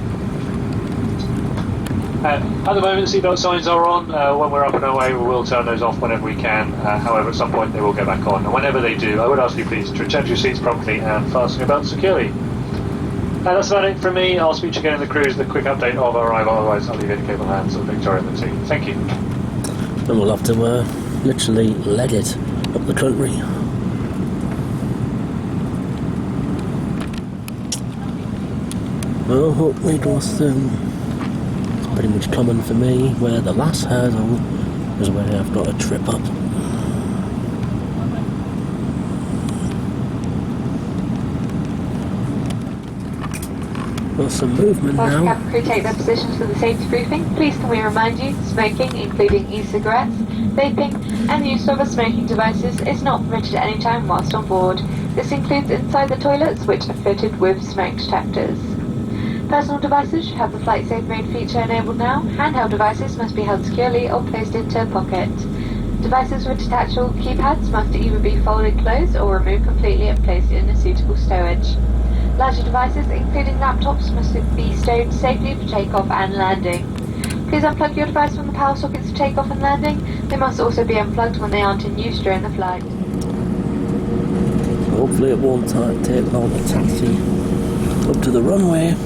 At the moment, seatbelt signs are on. When we're up and away, we will turn those off whenever we can. However, at some point they will go back on. And whenever they do, I would ask you please to return to your seats promptly and fasten your belts securely. That's about it from me. I'll speak to you again in the cruise, the quick update of our arrival. Otherwise, I'll leave it in capable hands of Victoria and the team. Thank you. And we'll have to literally leg it up the country. Well, hopefully it goes through. Pretty much common for me, where the last hurdle is where I've got a trip up. Well, some movement Whilst now. cabin crew take their positions for the safety briefing, please can we remind you, smoking, including e-cigarettes, vaping, and the use of other smoking devices is not permitted at any time whilst on board. This includes inside the toilets, which are fitted with smoke detectors. Personal devices should have the flight safe mode feature enabled now. Handheld devices must be held securely or placed into a pocket. Devices with detachable keypads must either be folded closed or removed completely and placed in a suitable stowage. Larger devices, including laptops, must be stowed safely for takeoff and landing. Please unplug your device from the power sockets for takeoff and landing. They must also be unplugged when they aren't in use during the flight. Hopefully it won't take long to taxi up to the runway.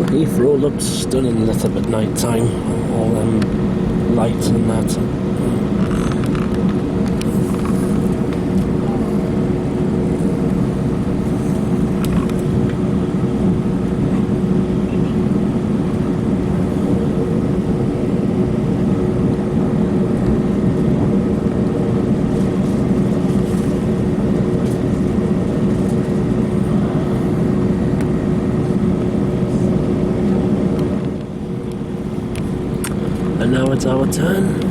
Heathrow looks stunning lit up at night time, all them lights and that. it's our turn.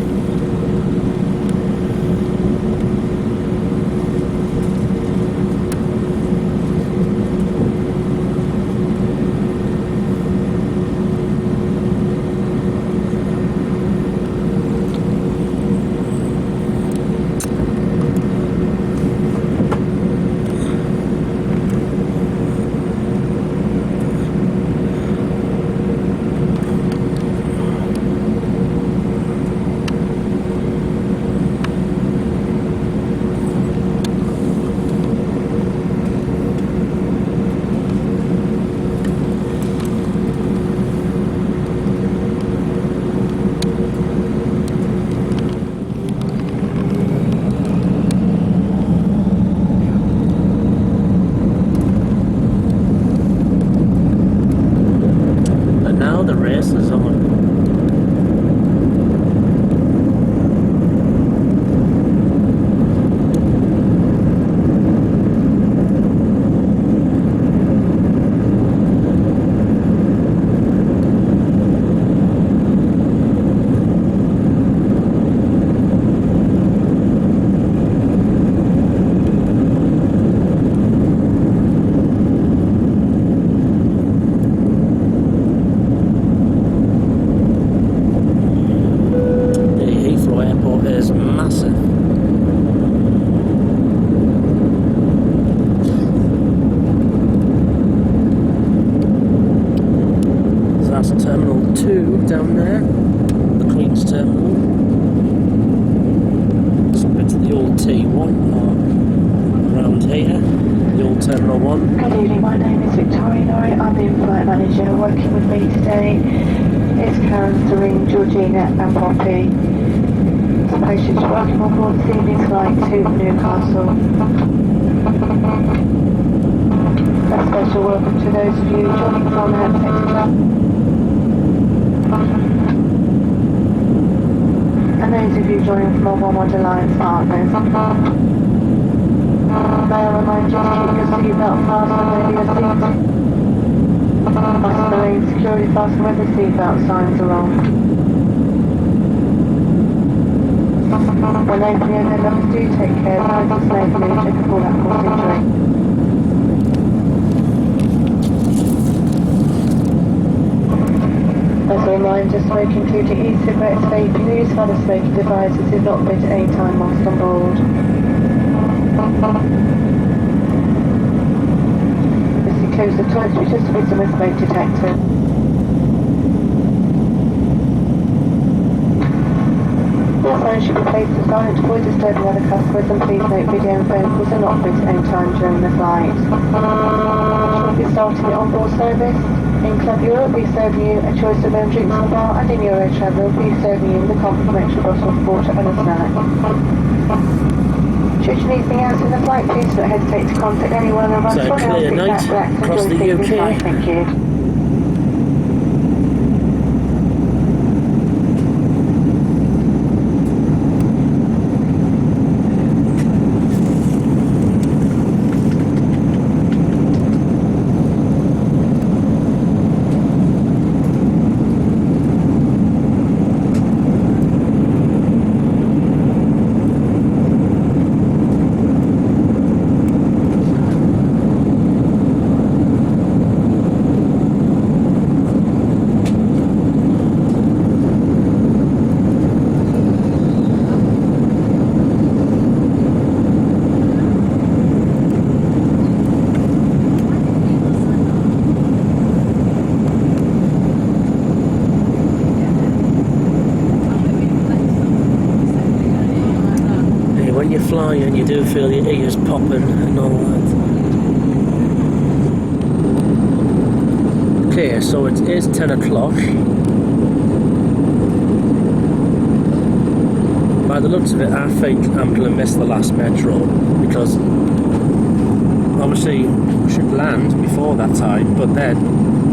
Down there, the Queen's Terminal. So it's the old T1 around here, the old Terminal 1. Good evening, my name is Victoria Norrie. I'm the in-flight manager. Working with me today is Karen, Serene, Georgina and Poppy. The patients working on board this evening's flight to Newcastle. A special welcome to those of you joining from the Sector Club. And those of you joining from our One Alliance partners. May I remind you to keep your seatbelt fastened over your seat. Must remain securely fastened where the seatbelt signs are on. When opening your headlamps, do take care of the snake and check for that causing injury. As a reminder, smoking including e-cigarettes, vaping, use of other smoking devices is not permitted at any time whilst on board. This includes the toilet which is with a smoke detector. All phones should be placed to silent to avoid disturbing other customers, and please note video and phone calls are not permitted at any time during the flight. We'll be starting the onboard service. In Club Europe, we serve you a choice of drinks in the bar, and in Euro Travel, we serve you with a complimentary bottle of water and a snack. Should you need anything else in the flight, please don't hesitate to contact anyone of us. So a clear night across the UK. Thank you. Fly and you do feel your ears popping and all that. Okay, so it is 10 o'clock. By the looks of it, I think I'm going to miss the last metro because obviously we should land before that time, but then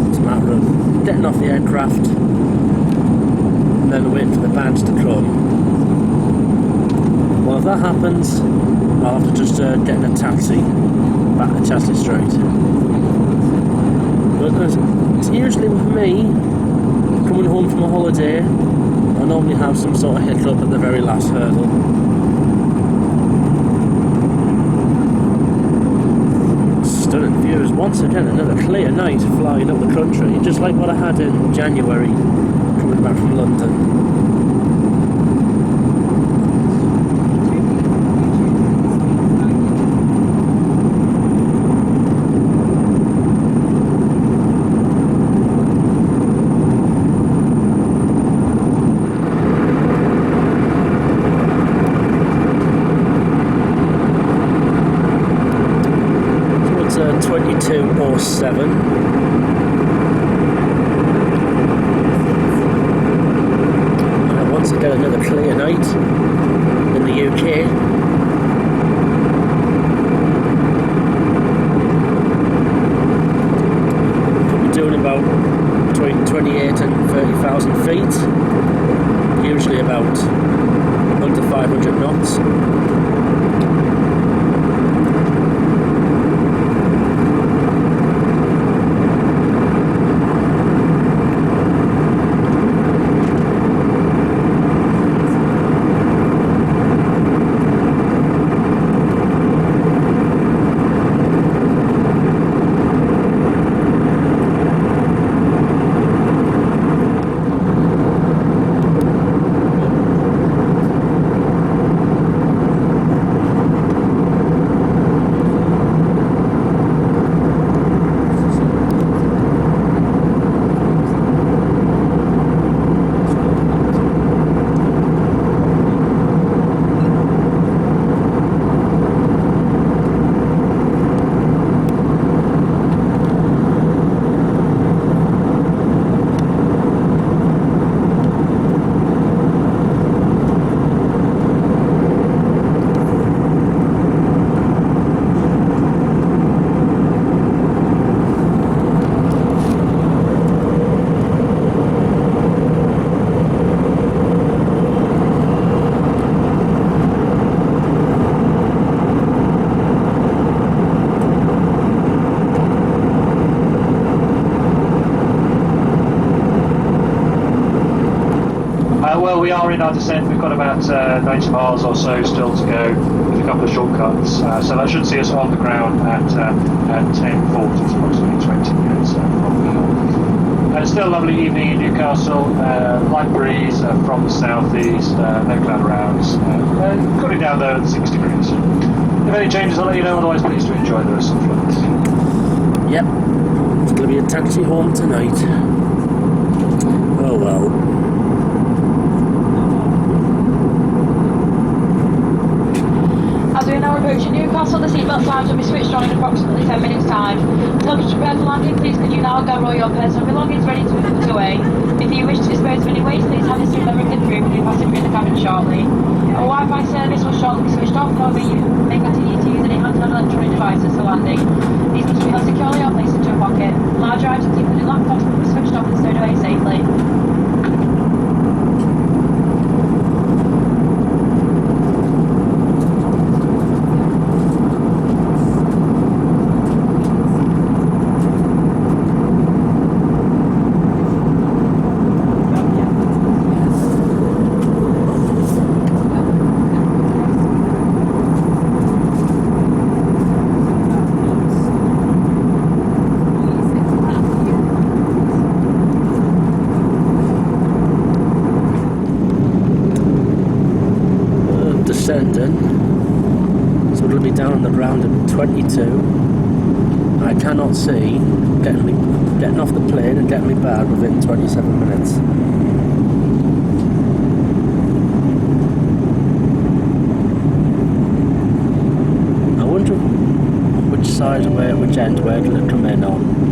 it's a matter of getting off the aircraft and then waiting for the badge to come. Well, if that happens, I'll have to just get in a taxi back to Chastity Street. But it's usually with me, coming home from a holiday, I normally have some sort of hiccup at the very last hurdle. Stunning views. Once again, another clear night flying up the country, just like what I had in January coming back from London. So it's 22:07. Once again, another clear night in the UK. We'll be doing about between 28 and 30,000 feet, usually about under 500 knots. Well, we are in our descent. We've got about 90 miles or so still to go with a couple of shortcuts. So that should see us on the ground at 10:40, so approximately 20 minutes from now. And still a lovely evening in Newcastle. Light breeze from the southeast, no cloud around. Cooling down though at 6 degrees. If any changes, I'll let you know. Otherwise, please do enjoy the rest of the flight. Yep, it's going to be a taxi home tonight. Oh well. As we are now approaching Newcastle, the seatbelt signs will be switched on in approximately 10 minutes' time. To help you prepare for landing, please could you now gather all your personal belongings ready to be put away. If you wish to dispose of any waste, please have this delivered with through with your passenger in the cabin shortly. A Wi-Fi service will shortly be switched off, however you may continue to use any handheld electronic devices for landing. These must be held securely or placed into a pocket. Larger items including laptops will be switched off and stowed away safely. Descending, so it'll be down on the ground at 22. I cannot see getting off the plane and getting me back within 27 minutes. I wonder which side or which end where it'll come in on.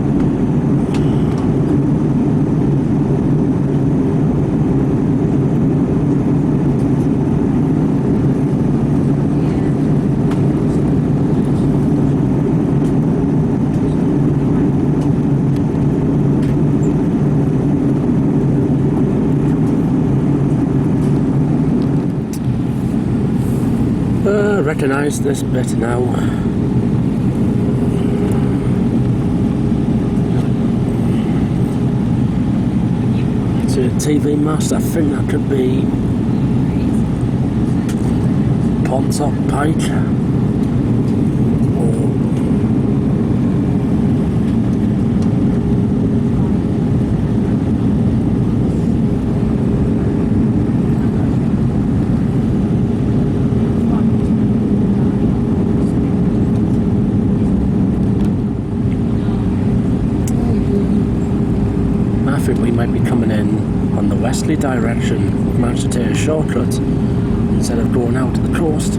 Recognise this bit now. TV mast, I think that could be Pontop Pike. I think we might be coming in on the westerly direction. We've managed to take a shortcut instead of going out to the coast.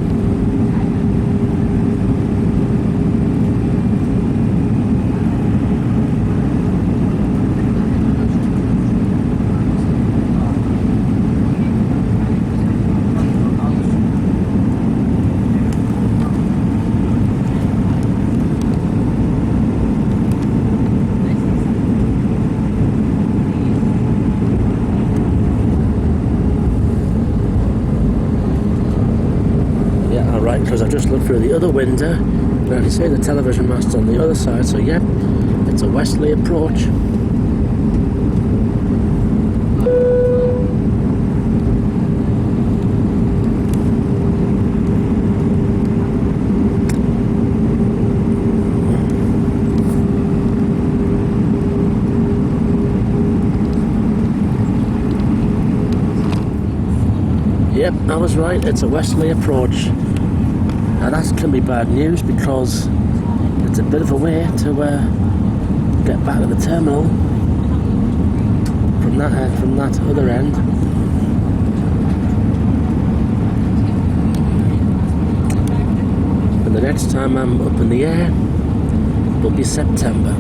Because I just looked through the other window and I can see the television mast on the other side, so yeah, it's a westerly approach. Yep, I was right, it's a westerly approach. Now that can be bad news because it's a bit of a way to get back to the terminal from that other end. And the next time I'm up in the air will be September.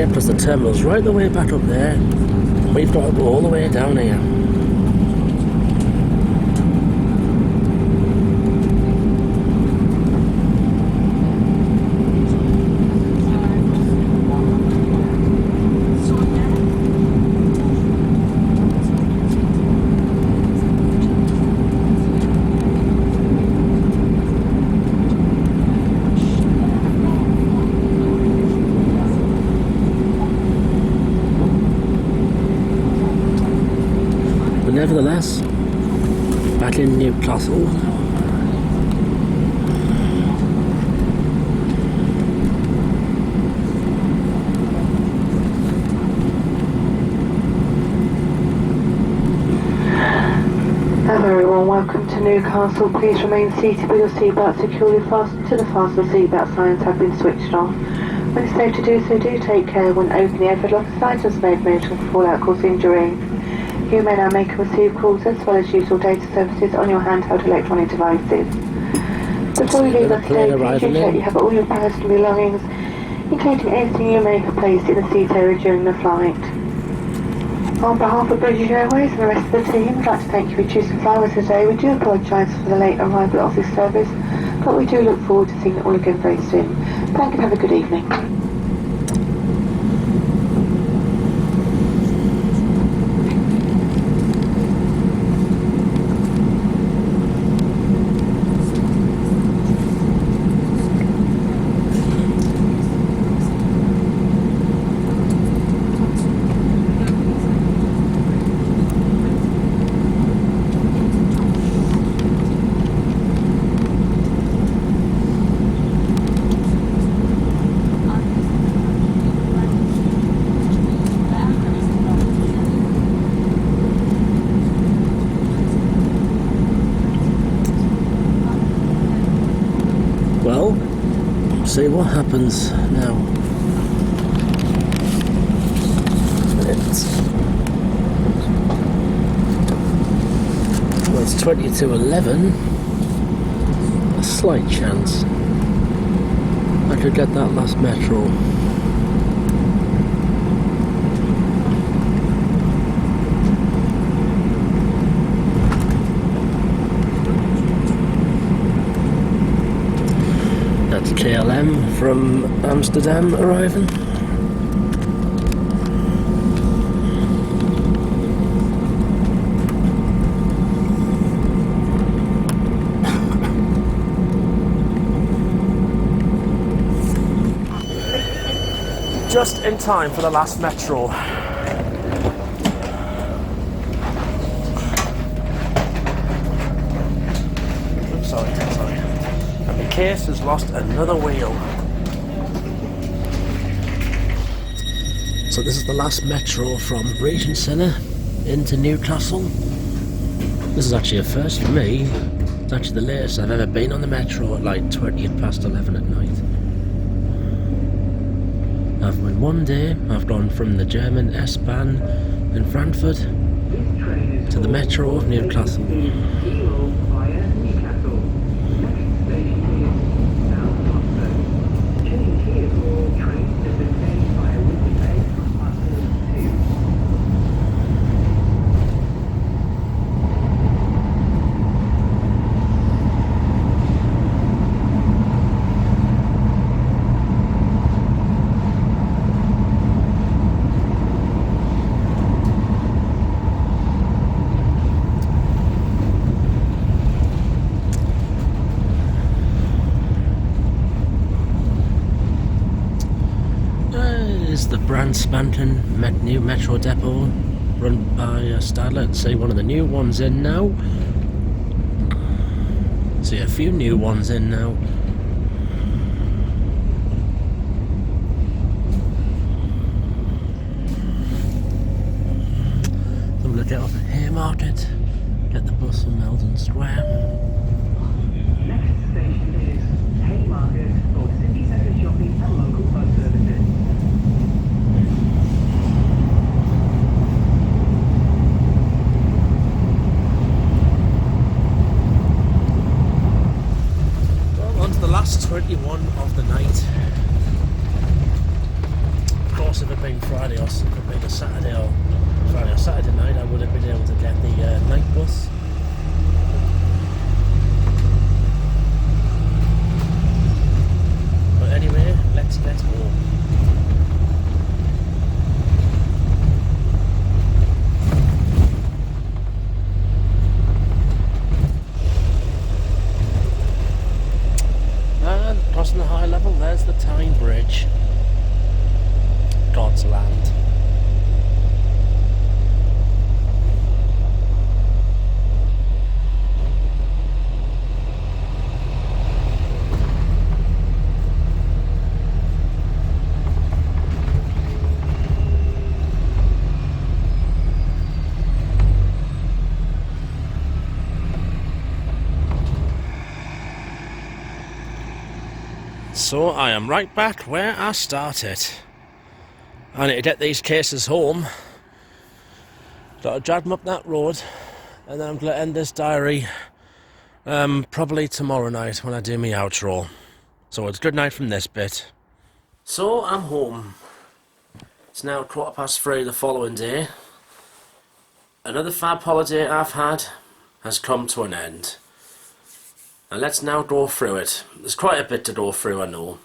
Because the terminal's right the way back up there, and we've got to go all the way down here. Nevertheless, back in Newcastle. A very warm welcome to Newcastle. Please remain seated with your seatbelt securely fastened to the fasten seatbelt signs have been switched off. When it's safe to do so, do take care when opening the overhead locker items may have made from fallout cause injury. You may now make and receive calls as well as use all data services on your handheld electronic devices. Before you leave us today, please ensure you have all your personal belongings, including anything you may have placed in the seat area during the flight. On behalf of British Airways and the rest of the team, I'd like to thank you for choosing to fly with us today. We do apologise for the late arrival of this service, but we do look forward to seeing you all again very soon. Thank you and have a good evening. See what happens now. Well, it's 20 to 11. A slight chance I could get that last metro. That's KLM from Amsterdam arriving. Just in time for the last metro. Oops, sorry. And the case has lost another wheel. So this is the last metro from Regent Centre into Newcastle. This is actually a first for me. It's actually the latest I've ever been on the metro at like 11:20 at night. In one day, I've gone from the German S-Bahn in Frankfurt to the metro of Newcastle. The brand spanking new metro depot run by Stadler. Let's see one of the new ones in now. See a few new ones in now. So I'm going to get off at Haymarket, get the bus from Meldon Square. Next station is Haymarket for city centre shopping and local bus services. The last 21 of the night. Of course, if it had been Friday or if it had been a Saturday or Saturday night, I would have been able to get the night bus. But anyway, let's get home. Crossing the high level, there's the Tyne Bridge. God's land. So I am right back where I started. I need to get these cases home. Got to drag them up that road, and then I'm going to end this diary probably tomorrow night when I do my outro. So it's good night from this bit. So I'm home. It's now 3:15 the following day. Another fab holiday I've had has come to an end. And let's now go through it. There's quite a bit to go through, I know.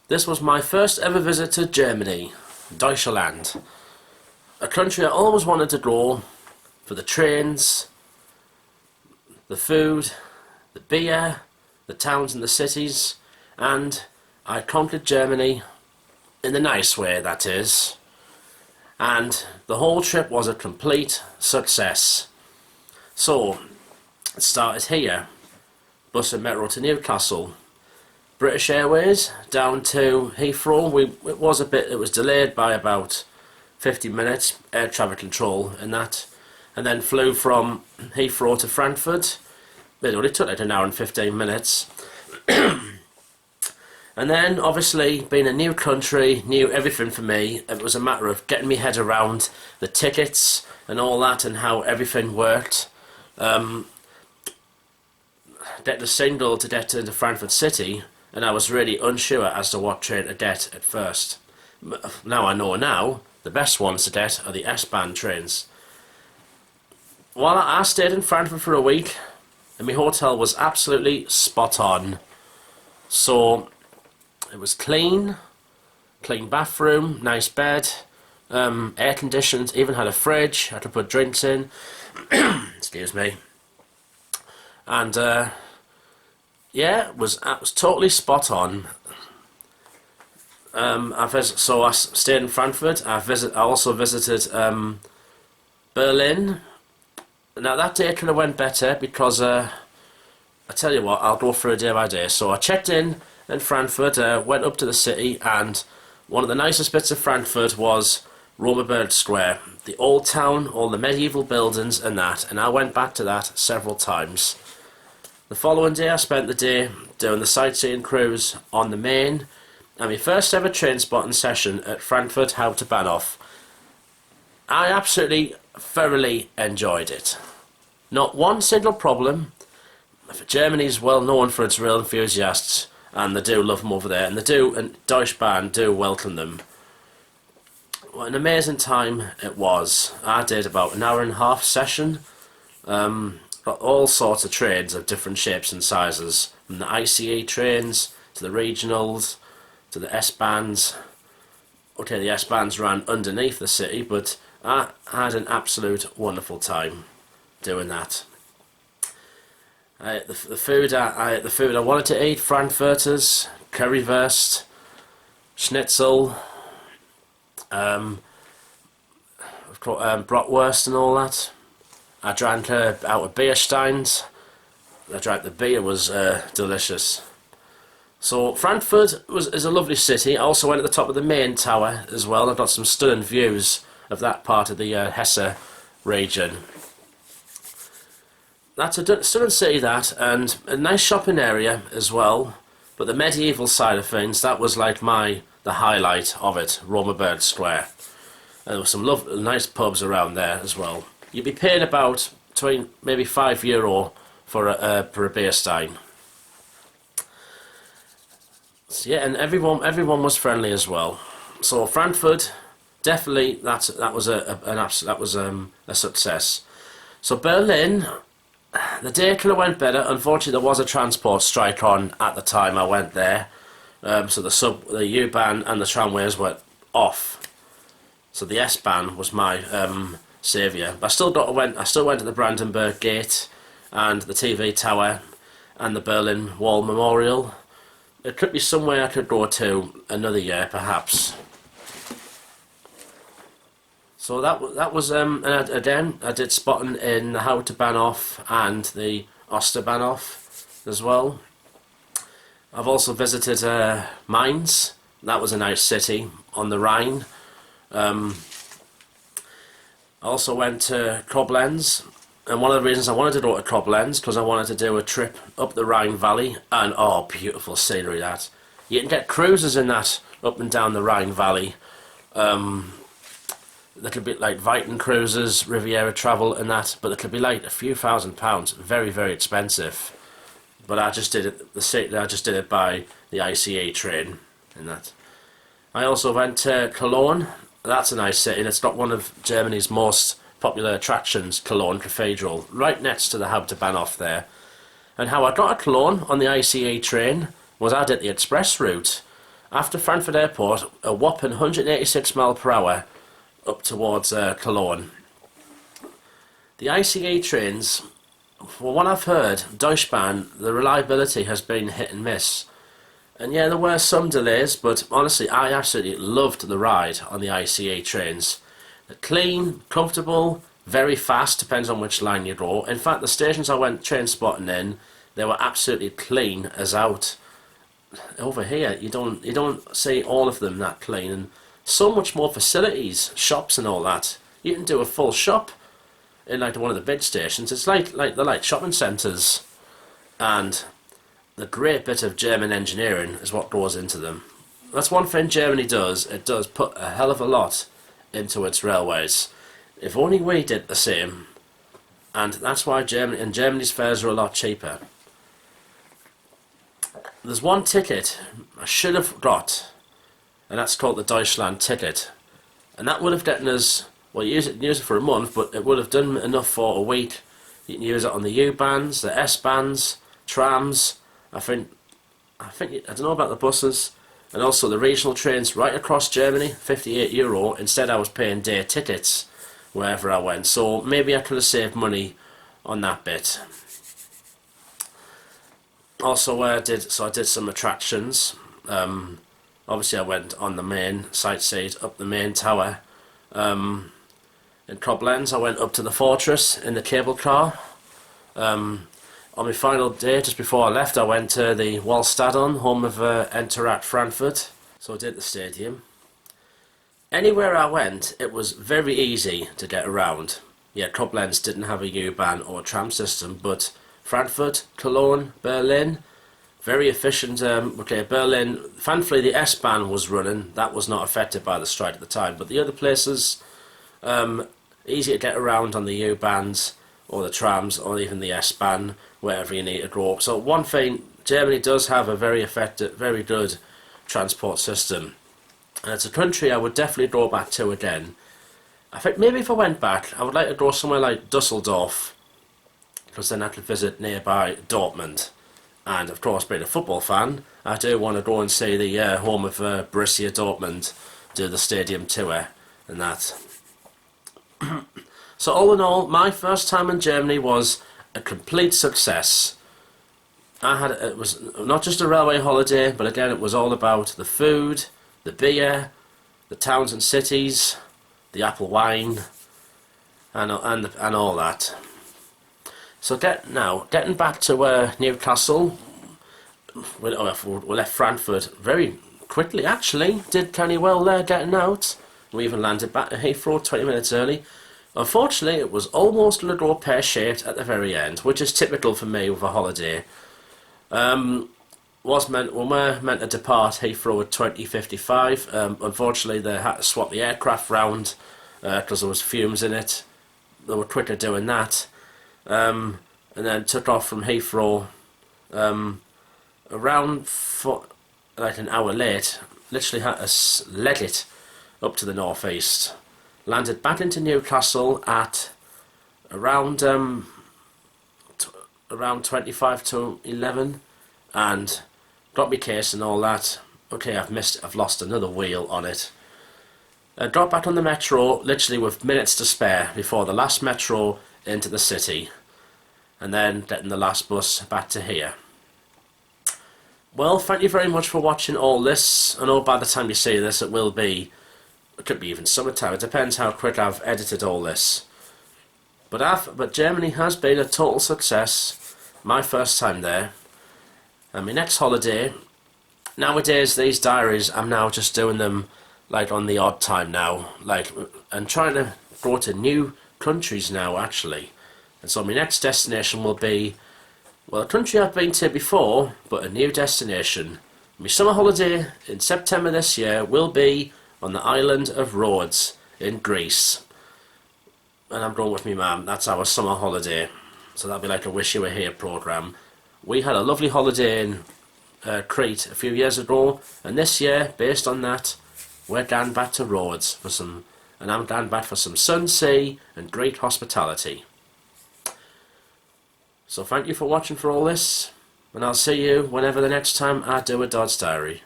This was my first ever visit to Germany, Deutschland. A country I always wanted to go for the trains, the food, the beer, the towns and the cities, and I conquered Germany in the nice way, that is. And the whole trip was a complete success. So, it started here. Bus and metro to Newcastle. British Airways down to Heathrow. It was delayed by about 50 minutes, air traffic control and that. And then flew from Heathrow to Frankfurt. It only took like an hour and 15 minutes. And then, obviously, being a new country, new everything for me, it was a matter of getting my head around the tickets and all that and how everything worked. Get the single to get into Frankfurt City, and I was really unsure as to what train to get at first. Now I know now, the best ones to get are the S-Bahn trains. While I stayed in Frankfurt for a week, and my hotel was absolutely spot on. So, it was clean bathroom, nice bed, air conditioned, even had a fridge, I had to put drinks in, excuse me. And yeah, it was totally spot on. So I stayed in Frankfurt. I also visited Berlin. Now that day could have went better because I tell you what, I'll go through it day by day. So I checked in Frankfurt, went up to the city, and one of the nicest bits of Frankfurt was Romerberg Square, the old town, all the medieval buildings and that, and I went back to that several times. The following day I spent the day doing the sightseeing cruise on the Main, and my first ever train spotting session at Frankfurt Hauptbahnhof. I absolutely thoroughly enjoyed it. Not one single problem. Germany's well known for its rail enthusiasts, and they do love them over there, and Deutsche Bahn do welcome them. What an amazing time it was. I did about an hour and a half session. Got all sorts of trains of different shapes and sizes, from the ICE trains to the regionals to the S-Bahns. Okay, the S-Bahns ran underneath the city, but I had an absolute wonderful time doing that. The food I wanted to eat: Frankfurters, currywurst, schnitzel, bratwurst and all that. I drank out of beer steins. The beer was delicious. So Frankfurt is a lovely city. I also went at the top of the main tower as well. I got some stunning views of that part of the Hesse region. That's a stunning city, that, and a nice shopping area as well. But the medieval side of things, that was like the highlight of it, Romerberg Square. And there were some nice pubs around there as well. You'd be paying about between maybe €5 for a beer stein. So yeah, and everyone was friendly as well. So Frankfurt, definitely that was a success. So Berlin, the day could have went better. Unfortunately, there was a transport strike on at the time I went there. So the U-Bahn and the tramways were off. So the S-Bahn was my saviour. I still went to the Brandenburg Gate and the TV Tower and the Berlin Wall Memorial. It could be somewhere I could go to another year, perhaps. So that was and again I did spotting in the Hauptbahnhof and the Osterbahnhof as well. I've also visited Mainz. That was a nice city on the Rhine. I also went to Koblenz, and one of the reasons I wanted to go to Koblenz because I wanted to do a trip up the Rhine Valley, and oh, beautiful scenery that. You can get cruises in that up and down the Rhine Valley. Little bit like Viking cruises, Riviera travel and that, but it could be like a few £1,000s, very, very expensive. But I just did it by the ICE train and that. I also went to Cologne. That's a nice city, and it's got one of Germany's most popular attractions, Cologne Cathedral, right next to the Hauptbahnhof there. And how I got to Cologne on the ICE train was I did the express route. After Frankfurt Airport, a whopping 186 miles per hour up towards Cologne. The ICE trains, for what I've heard, Deutsche Bahn, the reliability has been hit and miss. And yeah, there were some delays, but honestly, I absolutely loved the ride on the ICE trains. They're clean, comfortable, very fast, depends on which line you go. In fact, the stations I went train spotting in, they were absolutely clean as out. Over here, you don't see all of them that clean, and so much more facilities, shops and all that. You can do a full shop in like one of the big stations. It's like they're like shopping centres, and the great bit of German engineering is what goes into them. That's one thing Germany does. It does put a hell of a lot into its railways. If only we did the same. And that's why Germany's fares are a lot cheaper. There's one ticket I should have got, and that's called the Deutschland ticket. And that would have gotten us, well, use it for a month, but it would have done enough for a week. You can use it on the U-Bahns, the S-Bahns, trams, I don't know about the buses, and also the regional trains right across Germany, €58. Instead I was paying day tickets wherever I went, so maybe I could have saved money on that bit. Also I did some attractions. Obviously I went on the main, sightseed up the main tower. In Koblenz I went up to the fortress in the cable car. On my final day, just before I left, I went to the Wallstadion, home of Eintracht Frankfurt, so I did the stadium. Anywhere I went, it was very easy to get around. Yeah, Koblenz didn't have a U-Bahn or a tram system, but Frankfurt, Cologne, Berlin, very efficient. Okay, Berlin, thankfully the S-Bahn was running, that was not affected by the strike at the time, but the other places, easy to get around on the U-Bahns, or the trams, or even the S-Bahn, wherever you need to go. So one thing, Germany does have a very effective, very good transport system. And it's a country I would definitely go back to again. I think maybe if I went back, I would like to go somewhere like Dusseldorf, because then I could visit nearby Dortmund. And of course, being a football fan, I do want to go and see the home of Borussia Dortmund, do the stadium tour and that. So all in all, my first time in Germany was a complete success. It was not just a railway holiday, but again it was all about the food, the beer, the towns and cities, the apple wine, and all that. So getting back to Newcastle, we left Frankfurt very quickly actually, did kind of well there getting out. We even landed back at Heathrow 20 minutes early. Unfortunately, it was almost going to go pear-shaped at the very end, which is typical for me with a holiday. We were meant to depart Heathrow at 20:55. Unfortunately, they had to swap the aircraft round because there was fumes in it. They were quicker doing that. And then took off from Heathrow around like an hour late. Literally had to leg it up to the northeast. Landed back into Newcastle at around 25 to 11, and got my case and all that. Okay, I've lost another wheel on it. Got back on the metro literally with minutes to spare before the last metro into the city, and then getting the last bus back to here. Well, thank you very much for watching all this. I know by the time you see this it could be even summertime. It depends how quick I've edited all this. But Germany has been a total success. My first time there. And my next holiday, nowadays these diaries, I'm now just doing them like on the odd time now. And trying to go to new countries now actually. And so my next destination will be, well, a country I've been to before, but a new destination. My summer holiday in September this year will be on the island of Rhodes in Greece. And I'm going with me mum, that's our summer holiday. So that'll be like a Wish You Were Here programme. We had a lovely holiday in Crete a few years ago, and this year, based on that, we're going back to Rhodes and I'm going back for some sun, sea and great hospitality. So thank you for watching for all this, and I'll see you whenever the next time I do a Dodds Diary.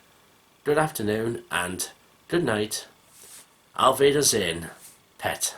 Good afternoon and good night. Auf Wiedersehen, Pet.